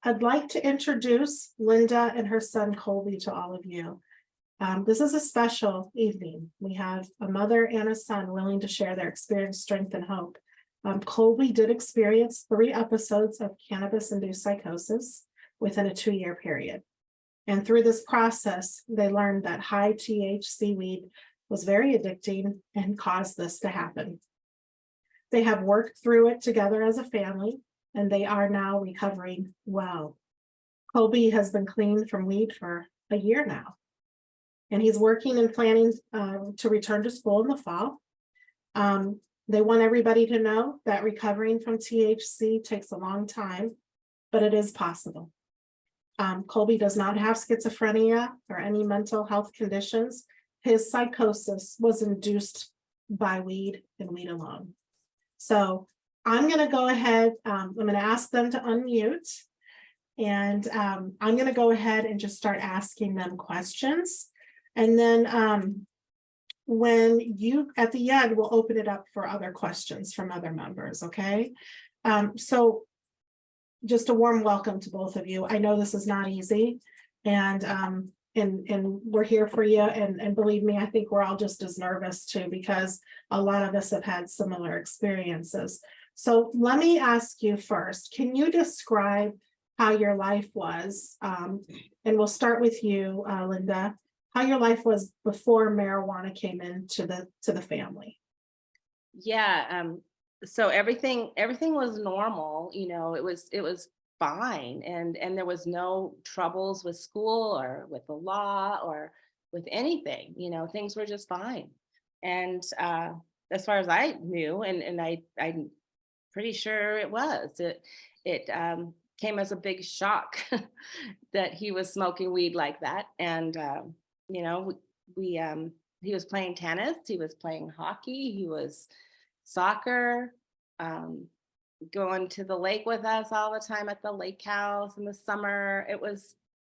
I'd like to introduce Linda and her son Colby to all of you. This is a special evening. We have a mother and a son willing to share their experience, strength, and hope. Colby did experience 3 episodes of cannabis-induced psychosis within a 2-year period. And through this process, they learned that high THC weed was very addicting and caused this to happen. They have worked through it together as a family, and they are now recovering well. Colby has been clean from weed for a year now, and he's working and planning to return to school in the fall. They want everybody to know that recovering from THC takes a long time, but it is possible. Colby does not have schizophrenia or any mental health conditions. His psychosis was induced by weed and weed alone. So I'm going to go ahead, I'm going to ask them to unmute, and I'm going to go ahead and just start asking them questions. And then when you, at the end, we'll open it up for other questions from other members, okay? So just a warm welcome to both of you. I know this is not easy, and we're here for you. And believe me, I think we're all just as nervous too, because a lot of us have had similar experiences. So let me ask you first, can you describe how your life was? And we'll start with you, Linda, how your life was before marijuana came into the family. Yeah, so everything was normal, it was fine, and there was no troubles with school or with the law or with anything, things were just fine. And as far as I knew, and I'm pretty sure it came as a big shock that he was smoking weed like that. And he was playing tennis, he was playing hockey, he was soccer, going to the lake with us all the time at the lake house in the summer.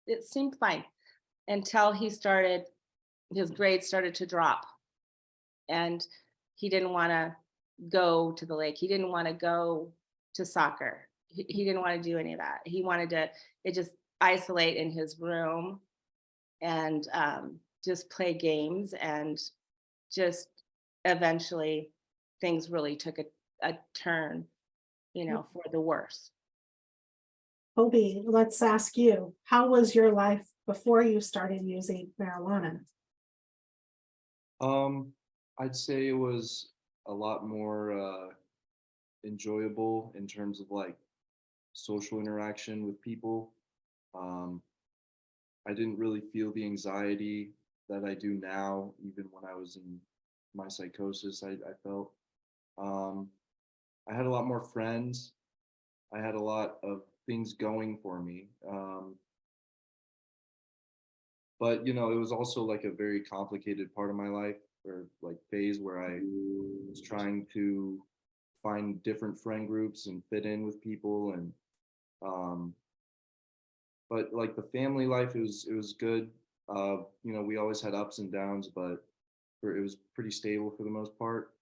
It seemed fine until his grades started to drop, and he didn't want to go to the lake. He didn't want to go to soccer. He didn't want to do any of that. He wanted to just isolate in his room and just play games, and just eventually things really took a turn, for the worse. Colby, let's ask you, how was your life before you started using marijuana? I'd say it was a lot more enjoyable in terms of like social interaction with people. I didn't really feel the anxiety that I do now, even when I was in my psychosis. I felt I had a lot more friends. I had a lot of things going for me. But it was also like a very complicated part of my life, or like phase, where I was trying to find different friend groups and fit in with people. And but like the family life, it was good. We always had ups and downs, but it was pretty stable for the most part.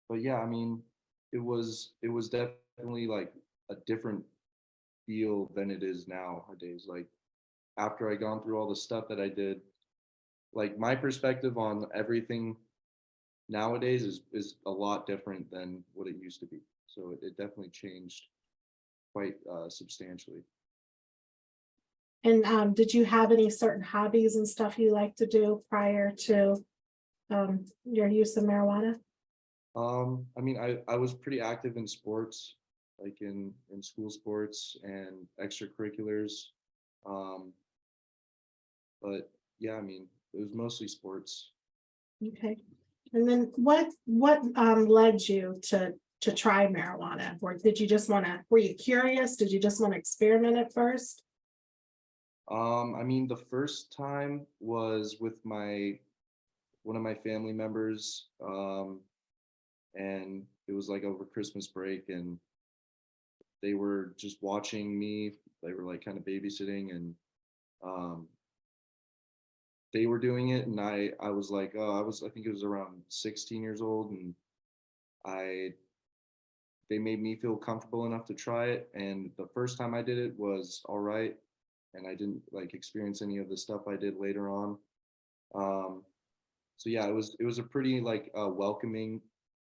But yeah, I mean, it was definitely like a different feel than it is nowadays. Like after I gone through all the stuff that I did, like my perspective on everything nowadays is a lot different than what it used to be. So it definitely changed quite substantially. And did you have any certain hobbies and stuff you like to do prior to your use of marijuana? I mean, I was pretty active in sports, like in school sports and extracurriculars. But yeah, I mean, it was mostly sports. Okay. And then what led you to try marijuana? Or did you just were you curious? Did you just want to experiment at first? I mean, the first time was with one of my family members, and it was like over Christmas break, and they were just watching me. They were like kind of babysitting, and they were doing it, and I was like, I think it was around 16 years old, and I they made me feel comfortable enough to try it. And the first time I did it was all right. And I didn't like experience any of the stuff I did later on. So yeah, it was a pretty like welcoming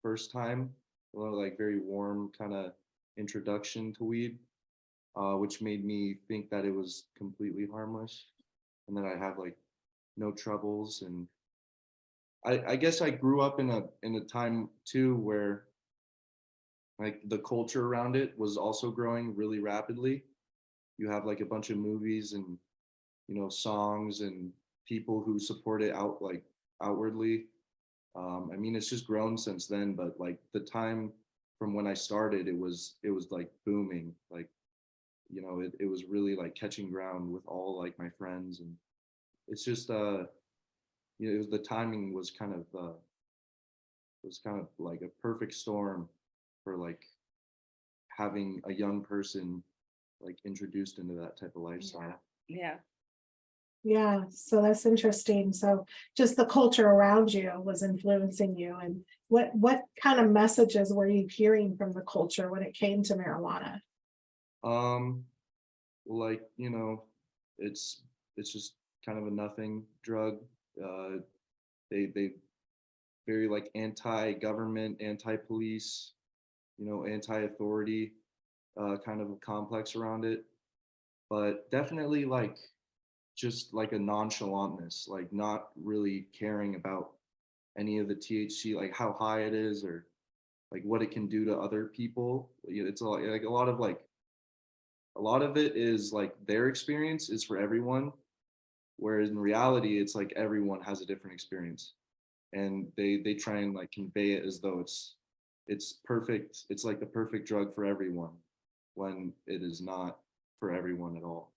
first time, like very warm kind of introduction to weed, which made me think that it was completely harmless and that I have like no troubles. And I guess I grew up in a time too where like the culture around it was also growing really rapidly. You have like a bunch of movies and songs and people who support it out like outwardly. I mean, it's just grown since then, but like the time from when I started, it was like booming. Like, it was really like catching ground with all like my friends, and it's just it was the timing was kind of like a perfect storm for like having a young person like introduced into that type of lifestyle. Yeah. Yeah, so that's interesting. So just the culture around you was influencing you, and what kind of messages were you hearing from the culture when it came to marijuana? Um, like, it's just kind of a nothing drug. Uh, they very like anti-government, anti-police, anti-authority, kind of a complex around it. But definitely like just like a nonchalantness, like not really caring about any of the THC, like how high it is or like what it can do to other people. It's like a lot of it is like their experience is for everyone, whereas in reality, it's like everyone has a different experience, and they try and like convey it as though it's perfect. It's like the perfect drug for everyone, when it is not for everyone at all.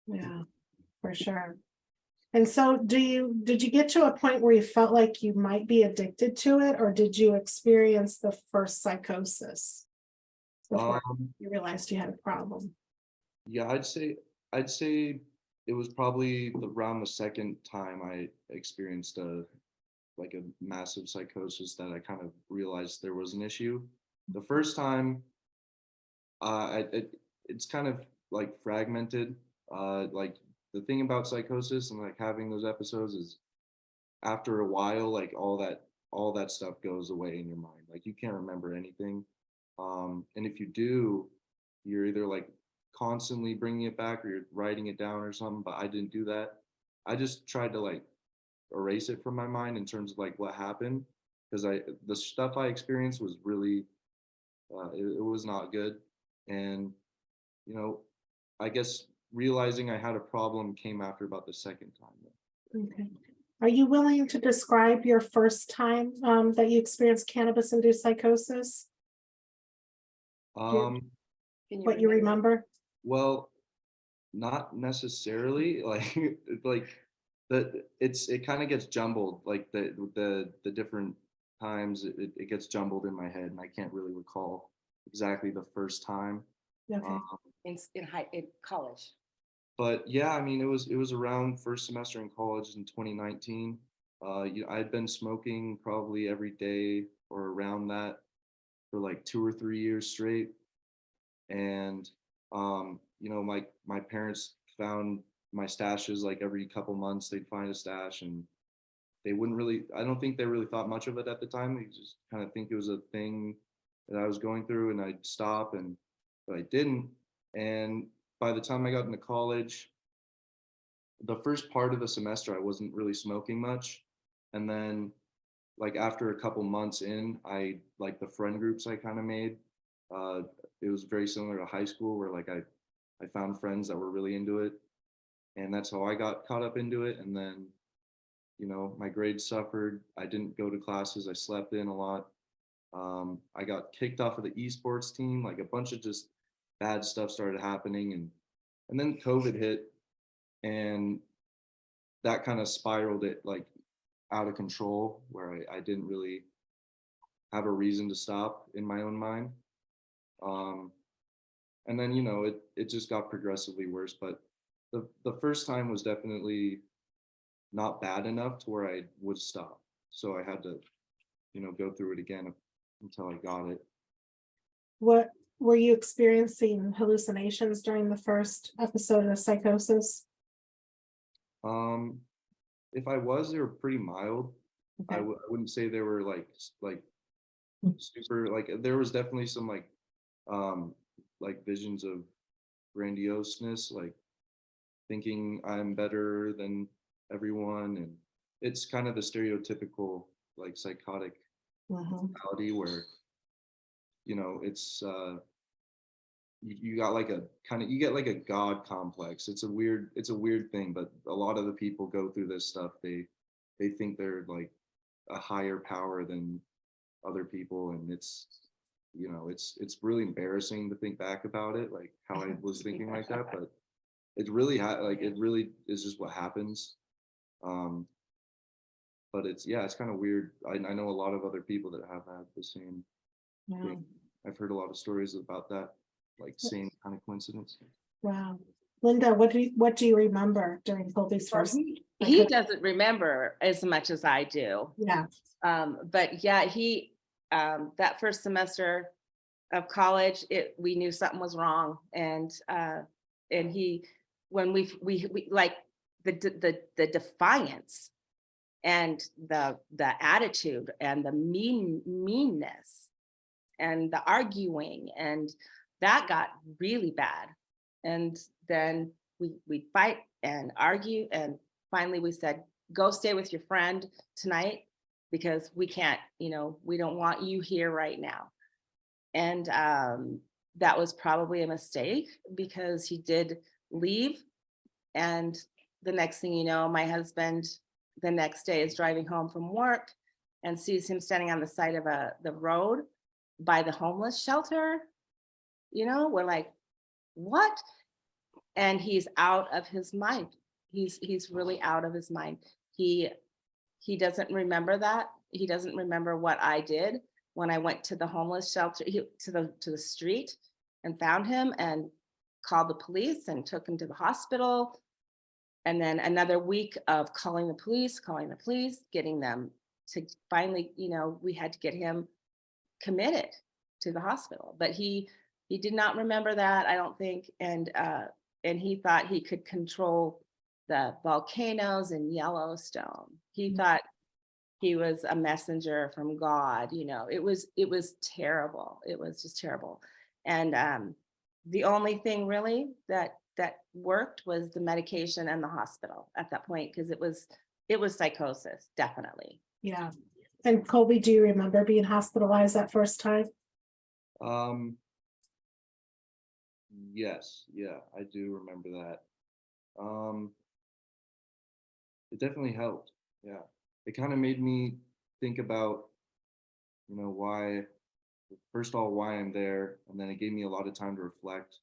Yeah, for sure. And so did you get to a point where you felt like you might be addicted to it, or did you experience the first psychosis before Um, you realized you had a problem? yeah, I'd say it was probably around the second time I experienced a massive psychosis that I kind of realized there was an issue. The first time, it's kind of like fragmented. Like the thing about psychosis and like having those episodes is after a while, like all that stuff goes away in your mind. Like you can't remember anything. And if you do, you're either like constantly bringing it back or you're writing it down or something. But I didn't do that. I just tried to like erase it from my mind in terms of like what happened, because the stuff I experienced was really it was not good. And you know I guess realizing I had a problem came after about the second time. Okay. Are you willing to describe your first time that you experienced cannabis-induced psychosis? um Can you What you remember? well, not necessarily. Like like it kind of gets jumbled, like the different times it gets jumbled in my head, and I can't really recall exactly the first time. Okay. um, in college? but yeah, I mean, it was around first semester in college in 2019. I'd been smoking probably every day or around that for like 2 or 3 years straight. And my parents found my stashes. Like every couple months they'd find a stash, and they wouldn't really, I don't think they really thought much of it at the time. They just kind of think it was a thing that I was going through, and I'd stop, and but I didn't. And by the time I got into college, the first part of the semester I wasn't really smoking much. And then like after a couple months in, I like the friend groups I kind of made. Uh, it was very similar to high school, where like I found friends that were really into it, and that's how I got caught up into it. And then my grades suffered. I didn't go to classes. I slept in a lot. I got kicked off of the esports team. Like a bunch of just bad stuff started happening, and then COVID hit, and that kind of spiraled it like out of control, where I didn't really have a reason to stop in my own mind. Um, and then it just got progressively worse. But the first time was definitely not bad enough to where I would stop. So I had to go through it again until I got it. What were you experiencing hallucinations during the first episode of psychosis? Um, if I was, they were pretty mild. I Okay. wouldn't say they were like super, like there was definitely some like visions of grandioseness, like thinking I'm better than everyone, and it's kind of the stereotypical like psychotic Mhm. personality where it's you got like a kind of, you get like a god complex. It's a weird thing, but a lot of the people go through this stuff. They think they're like a higher power than other people, and it's really embarrassing to think back about it, like how I was thinking like that, but it really is just what happens. um but it's kind of weird. I know a lot of other people that have had the same Wow. thing. I've heard a lot of stories about that, like same kind of coincidence. Wow. Linda, what do you remember during Colby's Well, first? he doesn't remember as much as I do. Yeah. But yeah, that first semester of college, we knew something was wrong. And he, when we like the defiance and the attitude and the meanness and the arguing, and that got really bad. And then we'd fight and argue, and finally we said, go stay with your friend tonight, because we can't, we don't want you here right now. And that was probably a mistake, because he did leave. And the next thing you know, my husband the next day is driving home from work and sees him standing on the side of the road by the homeless shelter. We're like, what? And he's out of his mind. He's really out of his mind. He doesn't remember that. He doesn't remember what I did when I went to the homeless shelter, to the street, and found him and called the police and took him to the hospital. And then another week of calling the police, getting them to finally, we had to get him committed to the hospital. But he did not remember that, I don't think. And he thought he could control the volcanoes in Yellowstone. He thought he was a messenger from God. It was terrible. It was just terrible. And the only thing really that worked was the medication and the hospital at that point, because it was psychosis, definitely. Yeah. And Colby, do you remember being hospitalized that first time? Yes, yeah, I do remember that. It definitely helped. Yeah, it kind of made me think about why, first of all, why I'm there, and then it gave me a lot of time to reflect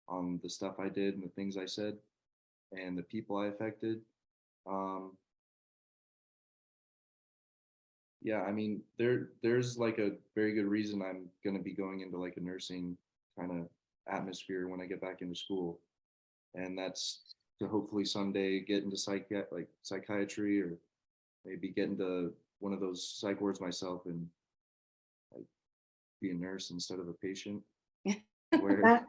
on the stuff I did and the things I said and the people I affected. um yeah, I mean, there's like a very good reason I'm going to be going into like a nursing kind of atmosphere when I get back into school, and that's to hopefully someday get into psychiatry, or maybe get into one of those psych wards myself and like be a nurse instead of a patient, where That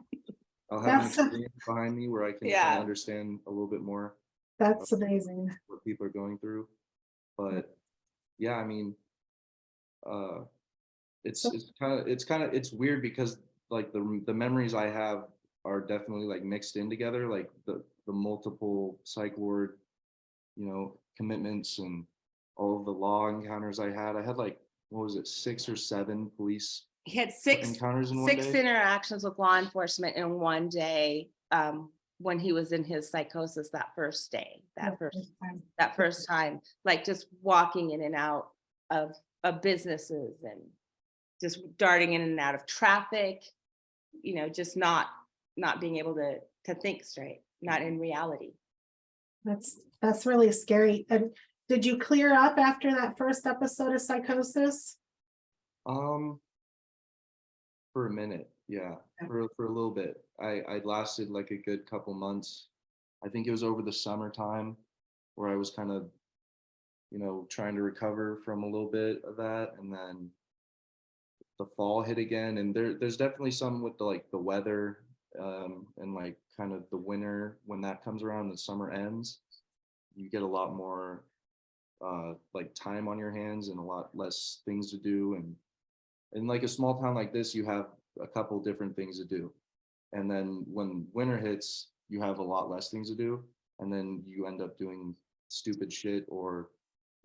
I'll have an that's experience behind me where I can kind Yeah. of understand a little bit more that's amazing. what people are going through. But yeah, I mean, uh, it's weird because like the memories I have are definitely like mixed in together, like the multiple psych ward, commitments, and all of the law encounters I had. I had like, what was it, 6 or 7 police He had six encounters in one day. interactions with law enforcement in one day, when he was in his psychosis that first day, that first time, like just walking in and out of businesses, and just darting in and out of traffic, just not being able to think straight, not in reality. That's really scary. And did you clear up after that first episode of psychosis? Um, for a minute, yeah, for a little bit. I lasted like a good couple months. I think it was over the summertime where I was kind of, trying to recover from a little bit of that, and then the fall hit again, and there's definitely some with the like the weather, and like kind of the winter when that comes around, the summer ends, you get a lot more like time on your hands and a lot less things to do. And in like a small town like this, you have a couple different things to do. And then when winter hits, you have a lot less things to do. And then you end up doing stupid shit or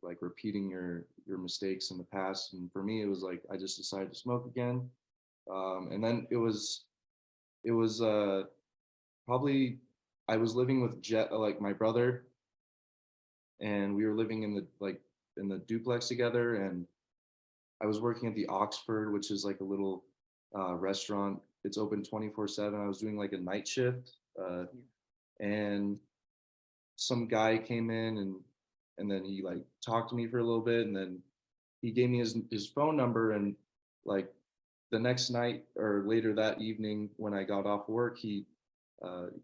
like repeating your mistakes in the past. And for me, it was like I just decided to smoke again. And then it was probably I was living with Jet, like my brother, and we were living in the like in the duplex together. And I was working at the Oxford, which is like a little restaurant. It's open 24/7. I was doing like a night shift, and some guy came in and then he like talked to me for a little bit, and then he gave me his phone number. And like the next night or later that evening when I got off work,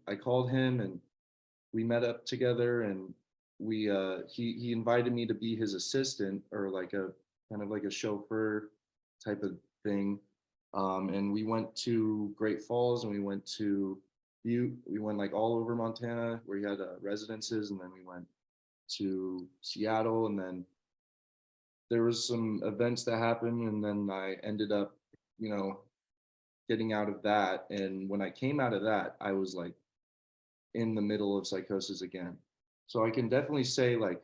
I called him and we met up together, and he invited me to be his assistant, or like a kind of like a chauffeur type of thing. And we went to Great Falls, and we went to Butte. We went like all over Montana where he had residences, and then we went to Seattle. And then there was some events that happened, and then I ended up, you know, getting out of that. And when I came out of that, I was like in the middle of psychosis again. So I can definitely say, like,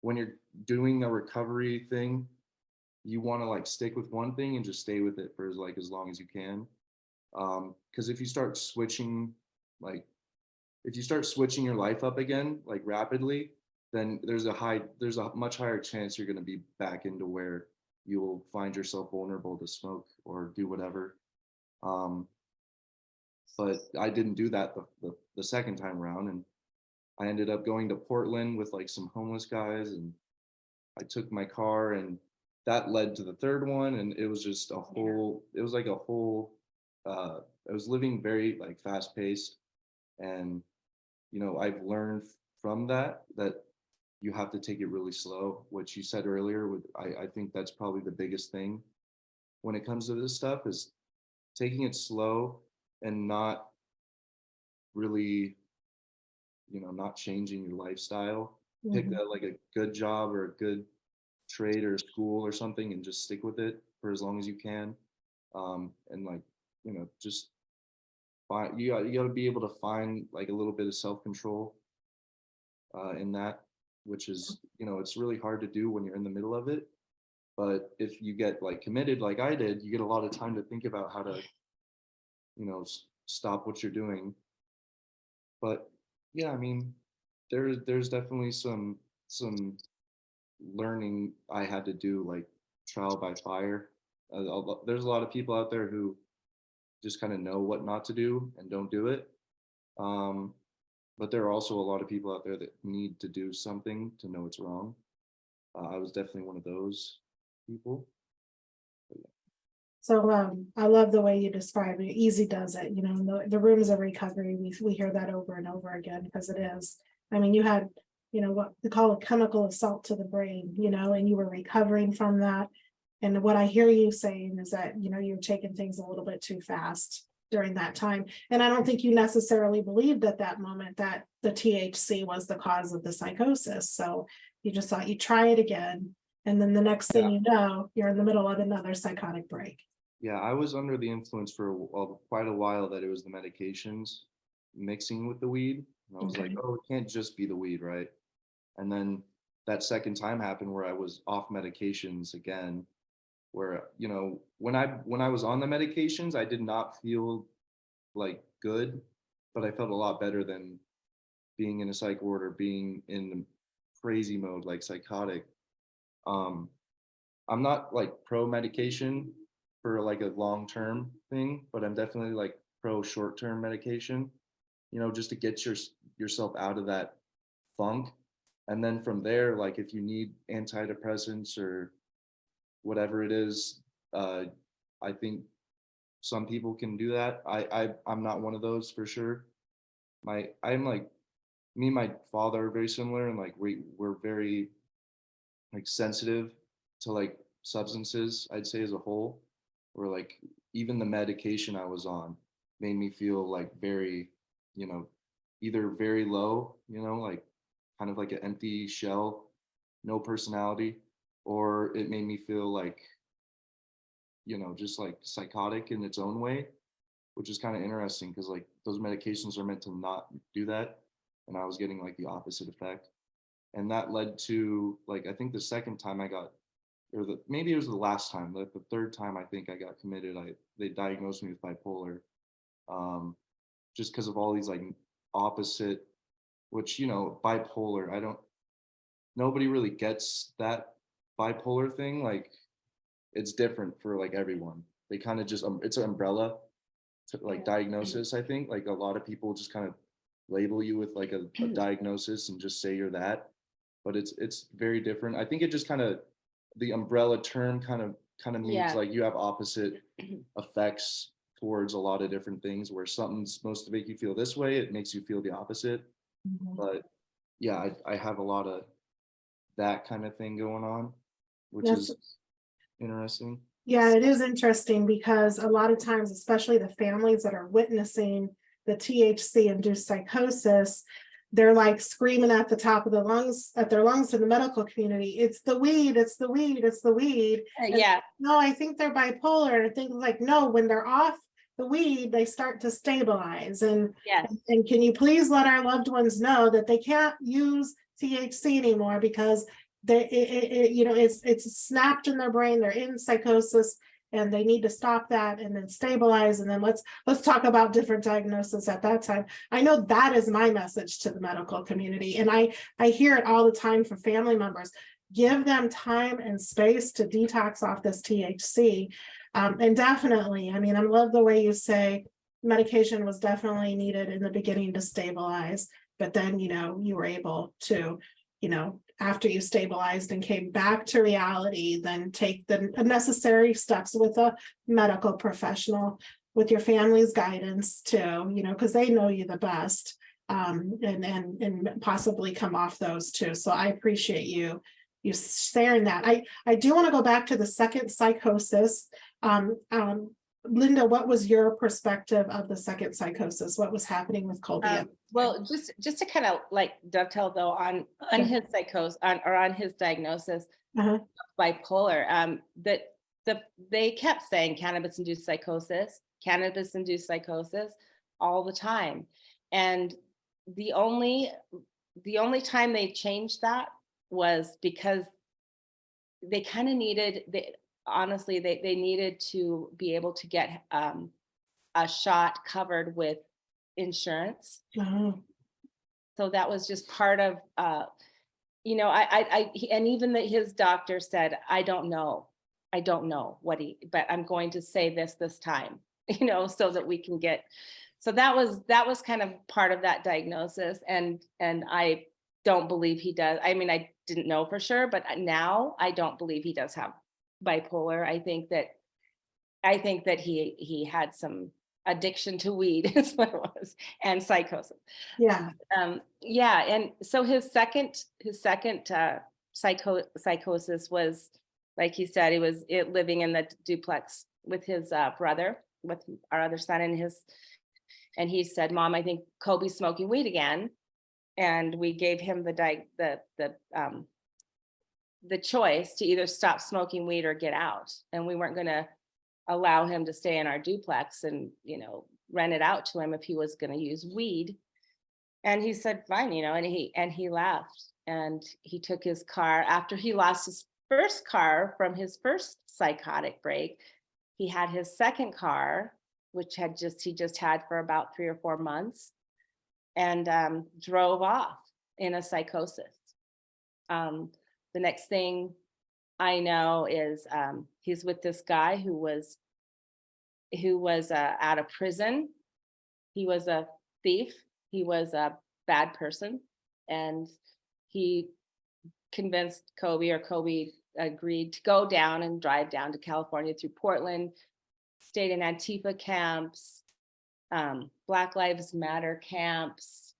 when you're doing a recovery thing, you want to like stick with one thing and just stay with it for as long as you can. Because if you start switching, like if you start switching your life up again like rapidly, then there's a much higher chance you're going to be back into where you will find yourself vulnerable to smoke or do whatever. But I didn't do that the second time around, and I ended up going to Portland with like some homeless guys, and I took my car, and that led to the third one. And it was just it was like a whole, I was living very like fast paced. And, you know, I've learned from that you have to take it really slow, which you said earlier. I think that's probably the biggest thing when it comes to this stuff, is taking it slow and not really, you know, not changing your lifestyle. Pick like a good job or a good trade or school or something and just stick with it for as long as you can. And like, you know, just you got to be able to find like a little bit of self-control in that, which is, you know, it's really hard to do when you're in the middle of it. But if you get like committed like I did, you get a lot of time to think about how to, you know, stop what you're doing. But yeah, I mean, there's definitely some learning I had to do, like trial by fire. There's a lot of people out there who just kind of know what not to do and don't do it. But there are also a lot of people out there that need to do something to know it's wrong. I was definitely one of those people. So I love the way you describe it. Easy does it. You know, the rooms of recovery, we hear that over and over again, because it is. I mean, you had, you know, what they call a chemical assault to the brain, you know, and you were recovering from that. And what I hear you saying is that, you know, you're taking things a little bit too fast during that time. And I don't think you necessarily believed at that moment that the THC was the cause of the psychosis. So you just thought you'd try it again. And then the next thing you know, you're in the middle of another psychotic break. Yeah, I was under the influence for quite a while, that it was the medications mixing with the weed. And I was like, oh, it can't just be the weed, right? And then that second time happened where I was off medications again, where, you know, when I was on the medications, I did not feel like good, but I felt a lot better than being in a psych ward or being in crazy mode, like psychotic. I'm not like pro medication for like a long-term thing, but I'm definitely like pro short-term medication, you know, just to get yourself out of that funk. And then from there, like if you need antidepressants or whatever it is, I think some people can do that. I'm not one of those for sure. I'm like, me and my father are very similar, and like we're very like sensitive to like substances, I'd say, as a whole. or like even the medication I was on made me feel like very, you know, either very low, you know, like kind of like an empty shell, no personality, or it made me feel like, you know, just like psychotic in its own way, which is kind of interesting because like those medications are meant to not do that. And I was getting like the opposite effect. And that led to like, I think the second time I got, or maybe it was the last time, like the third time I think I got committed, they diagnosed me with bipolar, just because of all these like opposite, which, you know, bipolar, nobody really gets that bipolar thing. Like it's different for like everyone. They kind of just, it's an umbrella to like diagnosis. I think like a lot of people just kind of label you with like a diagnosis and just say you're that, but it's very different. I think it just kind of, the umbrella term kind of means Yeah. like you have opposite effects towards a lot of different things, where something's supposed to make you feel this way, it makes you feel the opposite. But yeah, I have a lot of that kind of thing going on, which That's, is interesting. yeah, it is interesting because a lot of times, especially the families that are witnessing the THC induced psychosis, they're like screaming at the top of the lungs, at their lungs to the medical community, it's the weed, it's the weed, it's the weed. And Yeah. no, I think they're bipolar. And things like, no, when they're off the weed, they start to stabilize. And Yes. and can you please let our loved ones know that they can't use THC anymore because you know, it's snapped in their brain, they're in psychosis, and they need to stop that and then stabilize. And then let's talk about different diagnoses at that time. I know that is my message to the medical community, and I hear it all the time from family members. Give them time and space to detox off this THC. And definitely, I mean, I love the way you say medication was definitely needed in the beginning to stabilize, but then, you know, you were able to, you know, after you stabilized and came back to reality, then take the necessary steps with a medical professional, with your family's guidance too, you know, because they know you the best, and possibly come off those too. So I appreciate you sharing that. I do want to go back to the second psychosis. Linda, what was your perspective of the second psychosis? What was happening with Colby? Well, just to kind of like dovetail though on his psychosis on his diagnosis, bipolar, they kept saying cannabis-induced psychosis all the time. And the only time they changed that was because they kind of needed, honestly, they needed to be able to get a shot covered with insurance. So that was just part of, you know, and even that his doctor said, I don't know what but I'm going to say this time, you know, so that we can get, so that was kind of part of that diagnosis. And I don't believe he does. I mean, I didn't know for sure, but now I don't believe he does have bipolar. I think that he had some addiction to weed is what it was, and psychosis. Yeah. Yeah. And so his second psychosis was, like he said, he was living in the duplex with his brother, with our other son, and he said, Mom, I think Colby's smoking weed again. And we gave him the choice to either stop smoking weed or get out. And we weren't going to allow him to stay in our duplex and, you know, rent it out to him if he was going to use weed. And he said, fine, you know, and he left, and he took his car after he lost his first car from his first psychotic break. He had his second car, which he just had for about 3 or 4 months, and drove off in a psychosis. The next thing I know is he's with this guy who was out of prison. He was a thief. He was a bad person, and he convinced Colby, or Colby agreed to go down and drive down to California through Portland, stayed in Antifa camps, Black Lives Matter camps.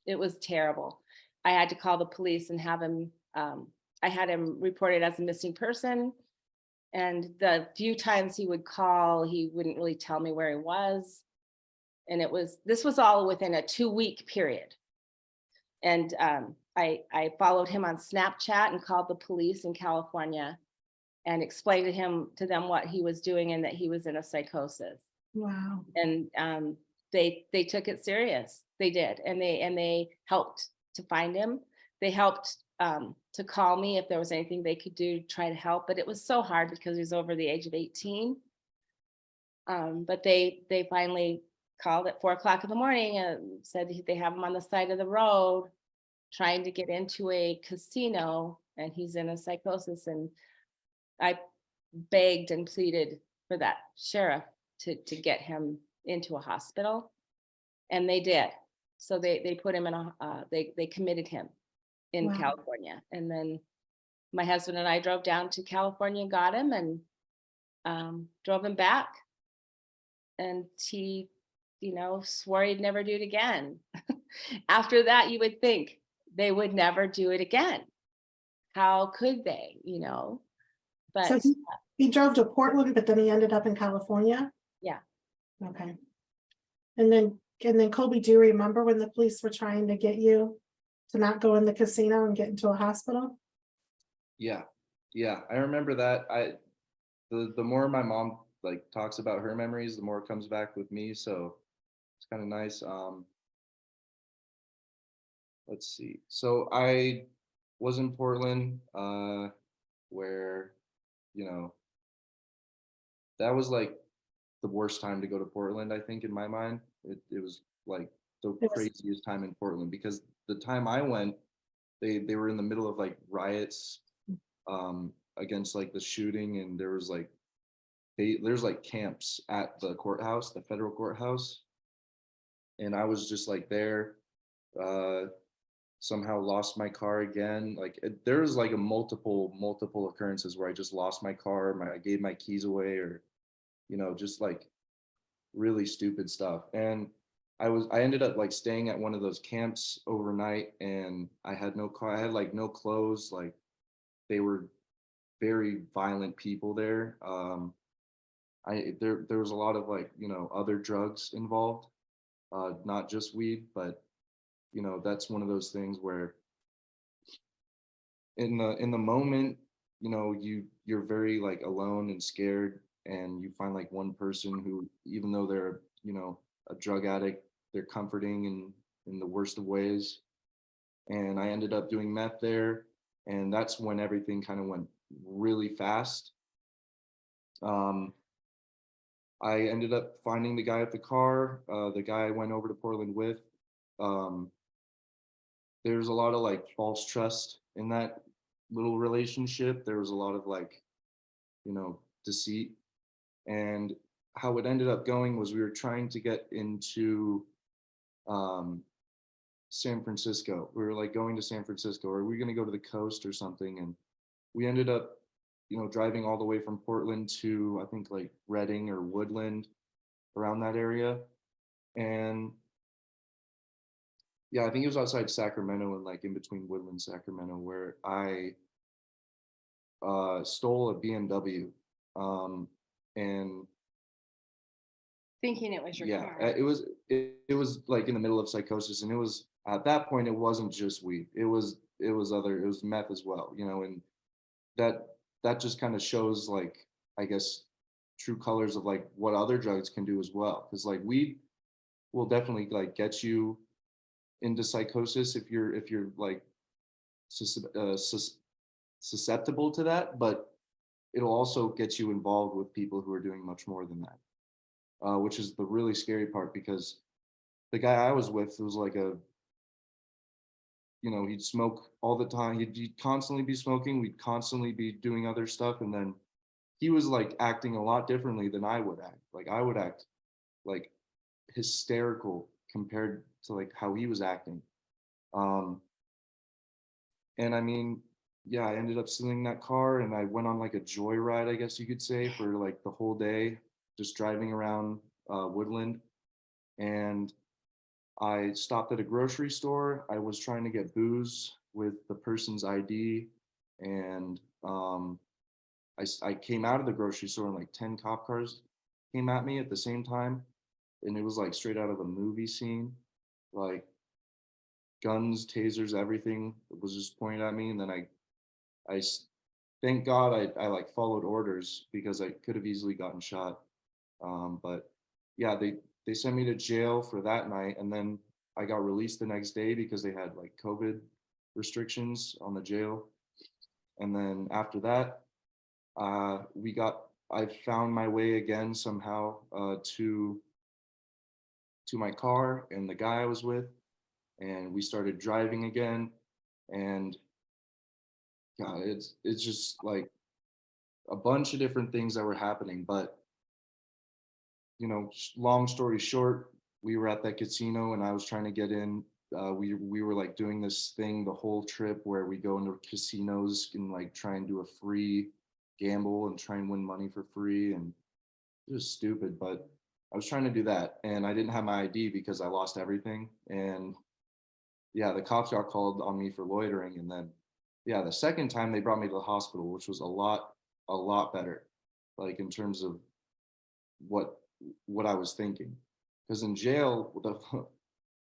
It was terrible. I had to call the police and have him, I had him reported as a missing person. And the few times he would call, he wouldn't really tell me where he was. And this was all within a 2-week period. And I followed him on Snapchat and called the police in California and explained to them what he was doing and that he was in a psychosis. Wow. And they took it serious. They did, and they helped to find him. They helped to call me if there was anything they could do to try to help. But it was so hard because he was over the age of 18. But they finally called at 4 o'clock in the morning and said they have him on the side of the road trying to get into a casino, and he's in a psychosis. And I begged and pleaded for that sheriff to get him into a hospital, and they did. So they put him in they committed him in Wow. California. And then my husband and I drove down to California and got him, and drove him back. And he, swore he'd never do it again. After that, you would think they would never do it again. How could they, But So he drove to Portland, but then he ended up in California? yeah. Okay. And then Colby, do you remember when the police were trying to get you to not go in the casino and get into a hospital? Yeah, I remember that. The more my mom like talks about her memories, the more it comes back with me. So it's kind of nice. Let's see. So I was in Portland, where, that was like the worst time to go to Portland, I think, in my mind. It was like the It was- craziest time in Portland, because the time I went, they were in the middle of like riots against like the shooting, and there was like there's like camps at the courthouse, the federal courthouse. And I was just like there, somehow lost my car again. Like there was like a multiple occurrences where I just lost my car, I gave my keys away, or just like really stupid stuff. And I ended up like staying at one of those camps overnight, and I had no car, I had like no clothes. Like they were very violent people there. There was a lot of like, other drugs involved, not just weed. But that's one of those things where in the moment, you're very like alone and scared, and you find like one person who, even though they're a drug addict, they're comforting in the worst of ways. And I ended up doing meth there, and that's when everything kind of went really fast. I ended up finding the guy at the car, the guy I went over to Portland with. There's a lot of like false trust in that little relationship. There was a lot of like, deceit. And how it ended up going was we were trying to get into San Francisco. We were like going to San Francisco, or we were going to go to the coast or something. And we ended up, driving all the way from Portland to, I think, like Redding or Woodland, around that area. And yeah, I think it was outside Sacramento, and like in between Woodland and Sacramento, where I stole a BMW. And Thinking it was your yeah, car. it was like in the middle of psychosis, and it was, at that point, it wasn't just weed. It was meth as well, and that just kind of shows, like, I guess, true colors of like what other drugs can do as well. Because like weed will definitely like get you into psychosis if you're like susceptible to that, but it'll also get you involved with people who are doing much more than that, which is the really scary part. Because the guy I was with was like he'd smoke all the time. He'd constantly be smoking. We'd constantly be doing other stuff. And then he was like acting a lot differently than I would act. Like I would act like hysterical compared to like how he was acting. And I mean, yeah, I ended up stealing that car, and I went on like a joyride, I guess you could say, for like the whole day, just driving around Woodland. And I stopped at a grocery store. I was trying to get booze with the person's ID, and I came out of the grocery store and like 10 cop cars came at me at the same time. And it was like straight out of a movie scene, like guns, tasers, everything was just pointed at me. And then thank God I like followed orders because I could have easily gotten shot. But yeah, they sent me to jail for that night. And then I got released the next day because they had like COVID restrictions on the jail. And then after that, I found my way again somehow to my car and the guy I was with, and we started driving again. And God, it's just like a bunch of different things that were happening. But long story short, we were at that casino and I was trying to get in. We were like doing this thing the whole trip where we go into casinos and like try and do a free gamble and try and win money for free, and it was stupid, but I was trying to do that and I didn't have my ID because I lost everything. And yeah, the cops got called on me for loitering. And then yeah, the second time they brought me to the hospital, which was a lot better, like in terms of what I was thinking. Because in jail,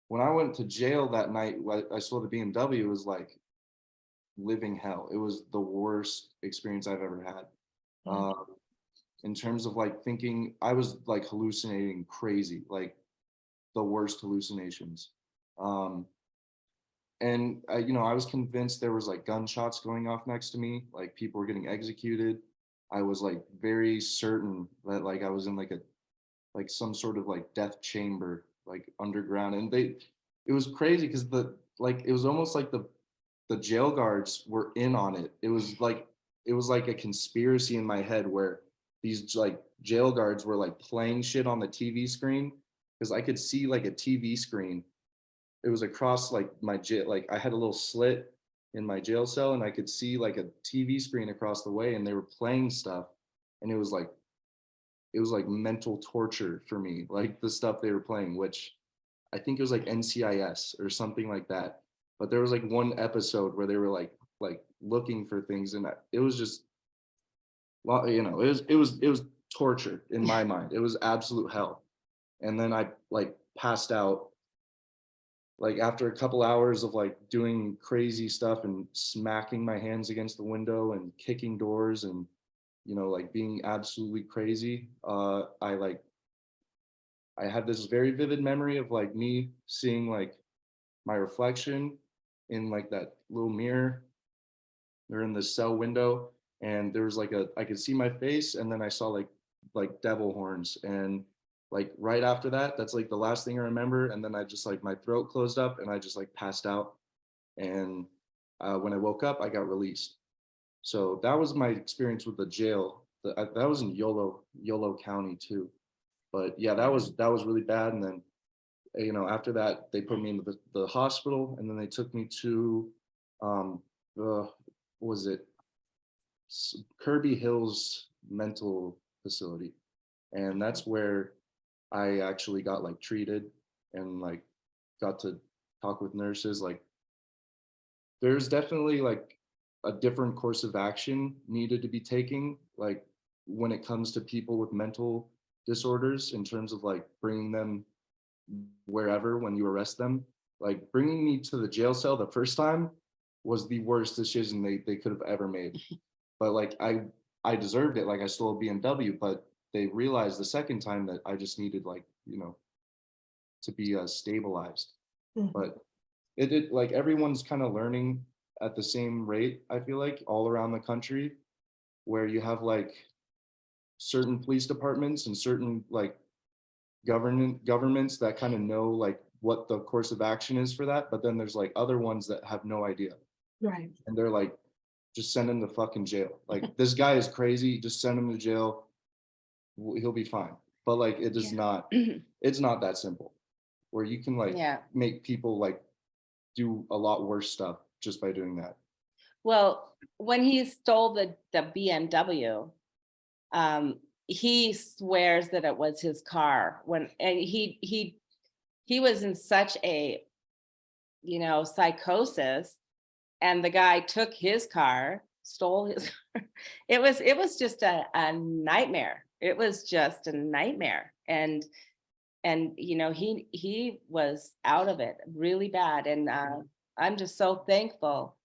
when I went to jail that night, I saw the BMW, it was like living hell. It was the worst experience I've ever had. In terms of like thinking, I was like hallucinating crazy, like the worst hallucinations. And I was convinced there was like gunshots going off next to me, like people were getting executed. I was like very certain that like I was in like some sort of like death chamber, like underground. And it was crazy because it was almost like the jail guards were in on it. It was like a conspiracy in my head where these like jail guards were like playing shit on the TV screen, because I could see like a TV screen. It was across like my jail, like I had a little slit in my jail cell and I could see like a TV screen across the way and they were playing stuff. And it was like mental torture for me, like the stuff they were playing, which I think it was like NCIS or something like that. But there was like one episode where they were like looking for things, and it was just, well, it was torture in my mind. It was absolute hell. And then I like passed out like after a couple hours of like doing crazy stuff and smacking my hands against the window and kicking doors and like being absolutely crazy. I had this very vivid memory of like me seeing like my reflection in like that little mirror or in the cell window, and there was like I could see my face, and then I saw like devil horns. And like right after that, that's like the last thing I remember. And then I just like my throat closed up and I just like passed out. And when I woke up, I got released. So that was my experience with the jail. That was in Yolo County too. But yeah, that was really bad. And then after that, they put me in the hospital, and then they took me to what was it, Kirby Hills mental facility. And that's where I actually got like treated and like got to talk with nurses. Like there's definitely like a different course of action needed to be taken, like when it comes to people with mental disorders, in terms of like bringing them wherever when you arrest them. Like bringing me to the jail cell the first time was the worst decision they could have ever made. But like I deserved it. Like I stole a BMW, but they realized the second time that I just needed like to be stabilized. Mhm. But it like everyone's kind of learning at the same rate, I feel like, all around the country, where you have like certain police departments and certain like governments that kind of know like what the course of action is for that, but then there's like other ones that have no idea, Right. and they're like, just send him to fucking jail. Like this guy is crazy, just send him to jail, he'll be fine. But like it is not, it's not that simple, where you can like make people like do a lot worse stuff just by doing that. Well, when he stole the BMW, he swears that it was his car, and he was in such a psychosis, and the guy took his car, stole his, it was just a nightmare. It was just a nightmare. And you know, he was out of it really bad. And I'm just so thankful,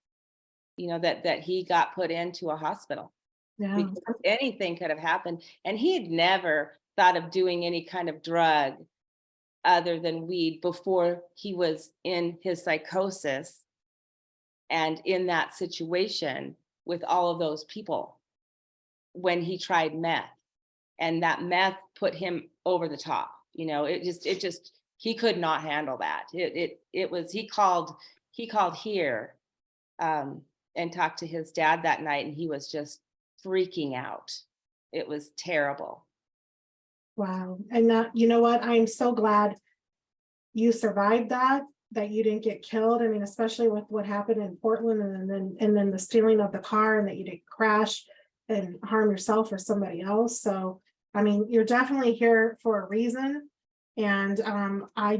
you know, that he got put into a hospital, Yeah. because anything could have happened. And he had never thought of doing any kind of drug other than weed before he was in his psychosis and in that situation with all of those people when he tried meth. And that meth put him over the top. You know, it just he could not handle that. It was, he called here and talked to his dad that night, and he was just freaking out. It was terrible. Wow. And that, you know what? I'm so glad you survived that you didn't get killed. I mean, especially with what happened in Portland, and then the stealing of the car, and that you didn't crash and harm yourself or somebody else. So, I mean, you're definitely here for a reason. And I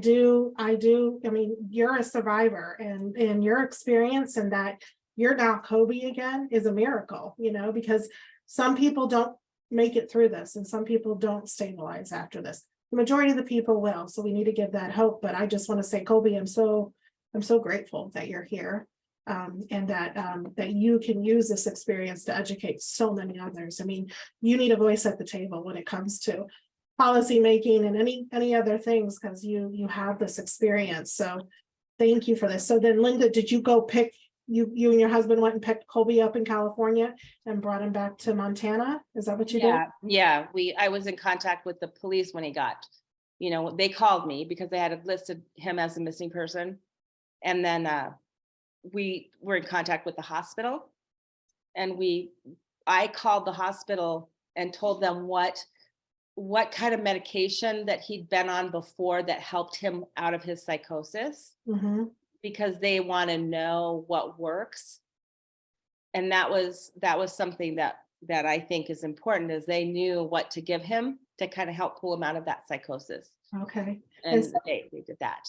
mean, you're a survivor, and your experience and that you're now Colby again is a miracle, you know, because some people don't make it through this, and some people don't stabilize after this. The majority of the people will, so we need to give that hope. But I just want to say, Colby, I'm so grateful that you're here, and that you can use this experience to educate so many others. I mean, you need a voice at the table when it comes to policy making and any other things, because you have this experience. So thank you for this. So then, Linda, did you go pick, you and your husband went and picked Colby up in California and brought him back to Montana? Is that what you did? Yeah. I was in contact with the police when he got, you know, they called me because they had listed him as a missing person. And then we were in contact with the hospital, and I called the hospital and told them what kind of medication that he'd been on before that helped him out of his psychosis, because they want to know what works. And that was something that I think is important, is they knew what to give him to kind of help pull him out of that psychosis. Okay. And so they did that.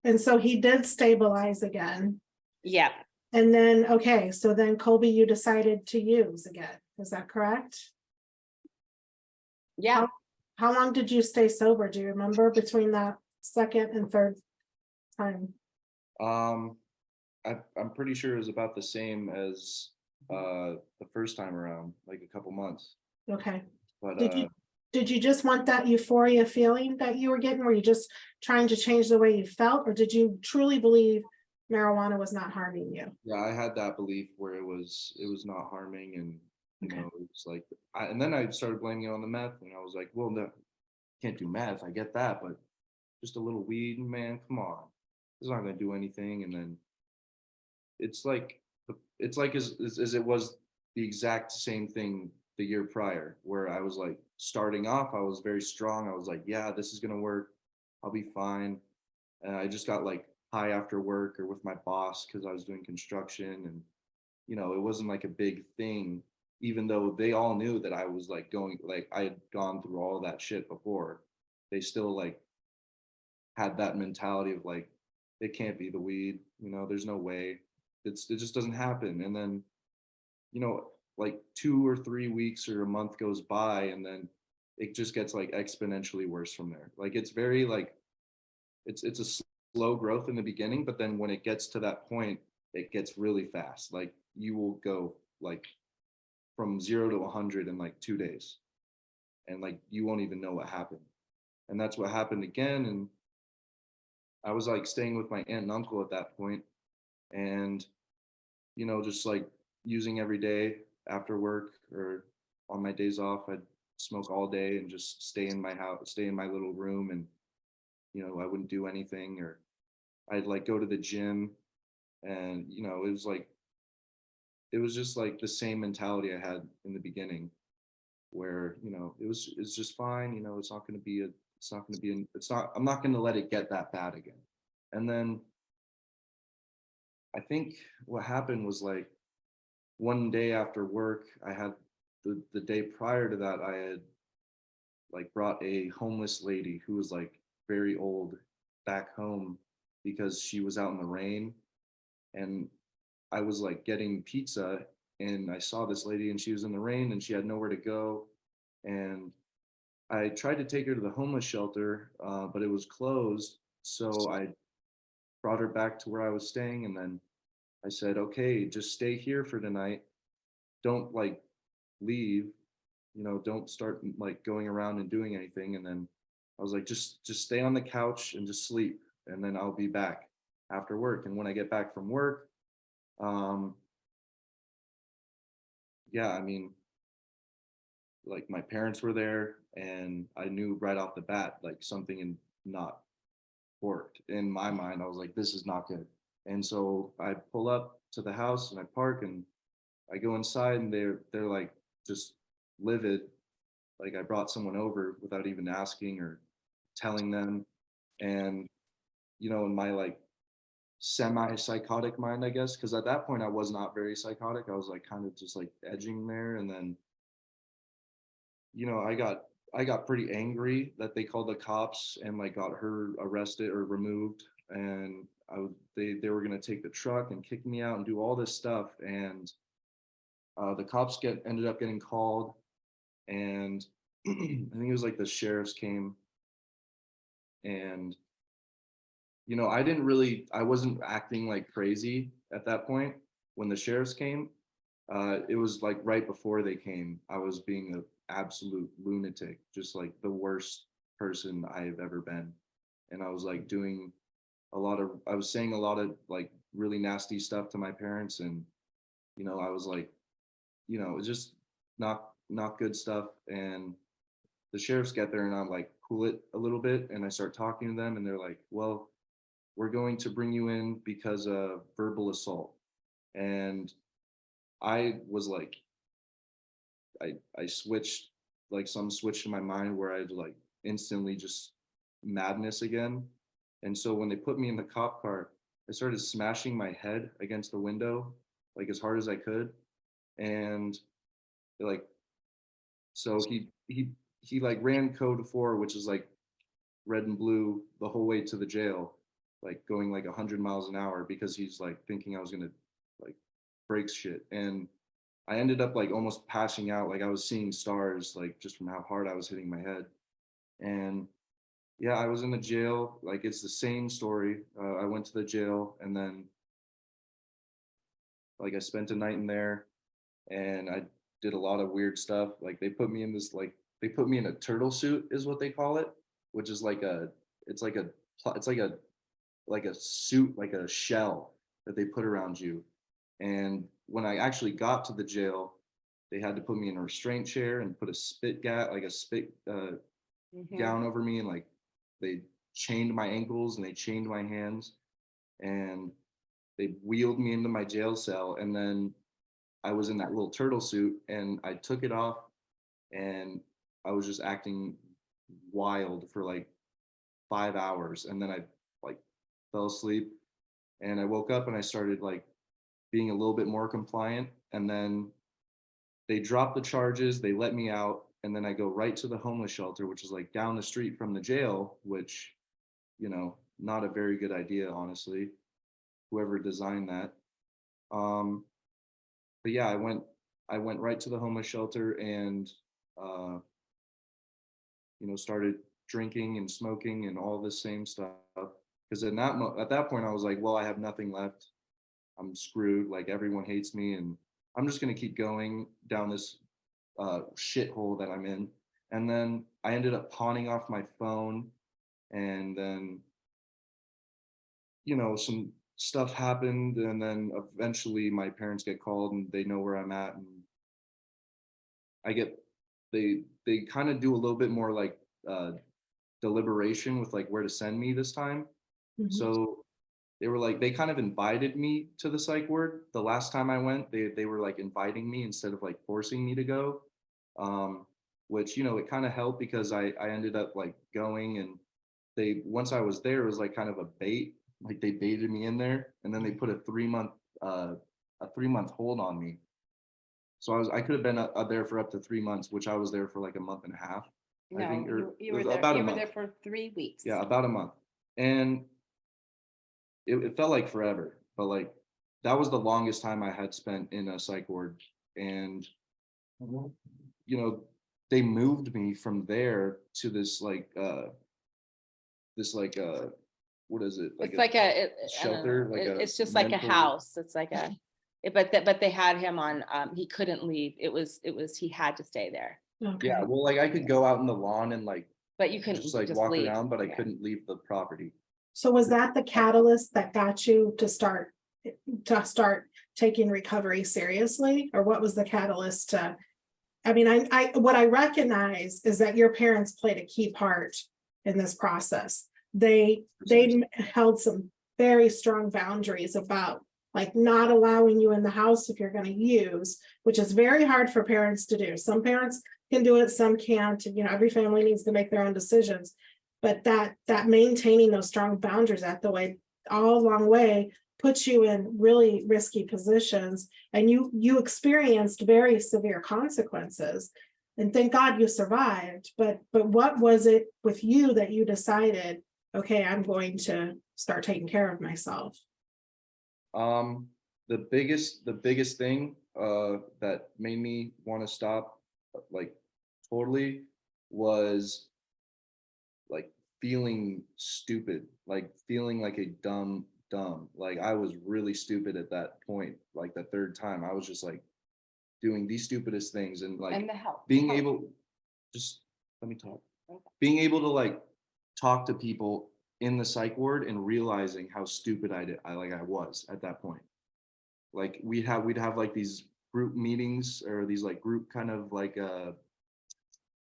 And so he did stabilize again. Yeah. And then, okay, so then Colby, you decided to use again. Is that correct? Yeah. How long did you stay sober? Do you remember, between that second and third time? I'm pretty sure it was about the same as the first time around, like a couple months. Okay. But did you just want that euphoria feeling that you were getting? Were you just trying to change the way you felt, or did you truly believe marijuana was not harming you? yeah, I had that belief where it was not harming, and you know, it was like, and then I started blaming it on the meth, and I was like, well, no, can't do meth. I get that, but just a little weed, man, come on, it's not gonna do anything. And then it's like as it was the exact same thing the year prior, where I was like, starting off, I was very strong. I was like, yeah, this is gonna work. I'll be fine. And I just got like high after work or with my boss because I was doing construction, and you know, it wasn't like a big thing, even though they all knew that I was like going, like I had gone through all of that shit before. They still like had that mentality of like, it can't be the weed, you know, there's no way. It just doesn't happen. And then, you know, like 2 or 3 weeks or a month goes by, and then it just gets like exponentially worse from there. Like it's very like, it's a slow growth in the beginning, but then when it gets to that point, it gets really fast. Like you will go like from 0 to 100 in like 2 days, and like you won't even know what happened. And that's what happened again. And I was like staying with my aunt and uncle at that point, and you know, just like using every day after work or on my days off. I'd smoke all day and just stay in my house, stay in my little room, and you know, I wouldn't do anything. Or I'd like go to the gym, and you know, it was just like the same mentality I had in the beginning, where you know, it's just fine. You know, I'm not going to let it get that bad again. And then I think what happened was like one day after work, I had the day prior to that, I had like brought a homeless lady who was like very old back home because she was out in the rain, and I was like getting pizza, and I saw this lady and she was in the rain and she had nowhere to go. And I tried to take her to the homeless shelter, but it was closed. So I brought her back to where I was staying. And then I said, okay, just stay here for tonight. Don't like leave, don't start like going around and doing anything. And then I was like, just stay on the couch and just sleep. And then I'll be back after work. And when I get back from work, yeah, I mean, like my parents were there and I knew right off the bat, like something had not worked. In my mind, I was like, this is not good. And so I pull up to the house and I park and I go inside and they're like just livid. Like I brought someone over without even asking or telling them. And, in my like semi-psychotic mind, I guess, because at that point I was not very psychotic. I was like kind of just like edging there. And then, I got pretty angry that they called the cops and like got her arrested or removed. And they were gonna take the truck and kick me out and do all this stuff. And the cops ended up getting called, and I think it was like the sheriffs came, and I wasn't acting like crazy at that point when the sheriffs came. It was like right before they came, I was being an absolute lunatic, just like the worst person I've ever been. And I was like I was saying a lot of like really nasty stuff to my parents. And, I was like, it was just not good stuff. And the sheriffs get there and I'm like, cool it a little bit. And I start talking to them and they're like, well, we're going to bring you in because of verbal assault. And I was like, I switched, like some switch in my mind where I'd like instantly just madness again. And so when they put me in the cop car, I started smashing my head against the window, like as hard as I could. And like, so he like ran code 4, which is like red and blue the whole way to the jail, like going like 100 miles an hour because he's like thinking I was gonna like break shit. And I ended up like almost passing out, like I was seeing stars, like just from how hard I was hitting my head. And yeah, I was in the jail. Like it's the same story. I went to the jail and then like I spent a night in there and I did a lot of weird stuff. Like they put me in a turtle suit is what they call it, which is like it's like a it's like a suit, like a shell that they put around you. And when I actually got to the jail, they had to put me in a restraint chair and put a spit gown over me, and like they chained my ankles and they chained my hands and they wheeled me into my jail cell. And then I was in that little turtle suit and I took it off and I was just acting wild for like 5 hours. And then I like fell asleep and I woke up and I started like being a little bit more compliant. And then they dropped the charges, they let me out, and then I go right to the homeless shelter, which is like down the street from the jail, which, not a very good idea, honestly, whoever designed that. But yeah, I went right to the homeless shelter and started drinking and smoking and all this same stuff. Because at that point, I was like, well, I have nothing left. I'm screwed. Like everyone hates me, and I'm just gonna keep going down this shithole that I'm in. And then I ended up pawning off my phone, and then some stuff happened, and then eventually my parents get called and they know where I'm at, and I get they kind of do a little bit more like deliberation with like where to send me this time. Mhm. So they were like, they kind of invited me to the psych ward. The last time I went, they were like inviting me instead of like forcing me to go, which it kind of helped because I ended up like going. And once I was there, it was like kind of a bait, like they baited me in there, and then they put a 3-month hold on me. So I could have been there for up to 3 months, which I was there for like a month and a half, I No, think, or you were there. about a You were month. there for 3 weeks. Yeah, about a month. And it felt like forever, but like that was the longest time I had spent in a psych ward And, you know, they moved me from there to this what is it? It's like a, shelter, like a it's just like a mental- house. It's like a, but they had him on, he couldn't leave. It was, he had to stay there, Okay. Yeah, well, like I could go out in the lawn and like but you couldn't just like just walk leave. around, but I Yeah. couldn't leave the property. So was that the catalyst that got you to start taking recovery seriously? Or what was the catalyst to, I mean, what I recognize is that your parents played a key part in this process. They held some very strong boundaries about like not allowing you in the house if you're going to use, which is very hard for parents to do. Some parents can do it, some can't. You know, every family needs to make their own decisions. But that maintaining those strong boundaries at the way, all along way, puts you in really risky positions, and you experienced very severe consequences. And thank God you survived. But what was it with you that you decided, okay, I'm going to start taking care of myself? The biggest thing that made me want to stop like totally was like feeling stupid, like feeling like a dumb. Like I was really stupid at that point. Like the third time, I was just like doing the stupidest things, and like And the help. being able, just let me talk. Being able to like talk to people in the psych ward and realizing how stupid I was at that point. Like we'd have like these group meetings or these like group kind of like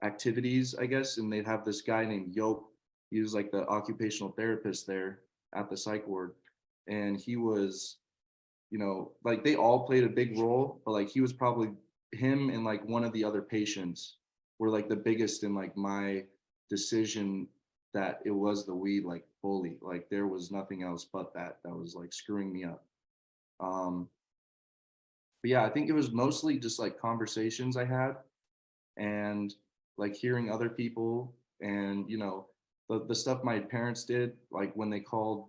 activities, I guess, and they'd have this guy named Yoke. He was like the occupational therapist there at the psych ward, and he was, you know, like they all played a big role, but like he was probably, him and like one of the other patients were like the biggest in like my decision that it was the weed, like fully, like there was nothing else but that was like screwing me up. But yeah, I think it was mostly just like conversations I had and like hearing other people, and you know, the stuff my parents did, like when they called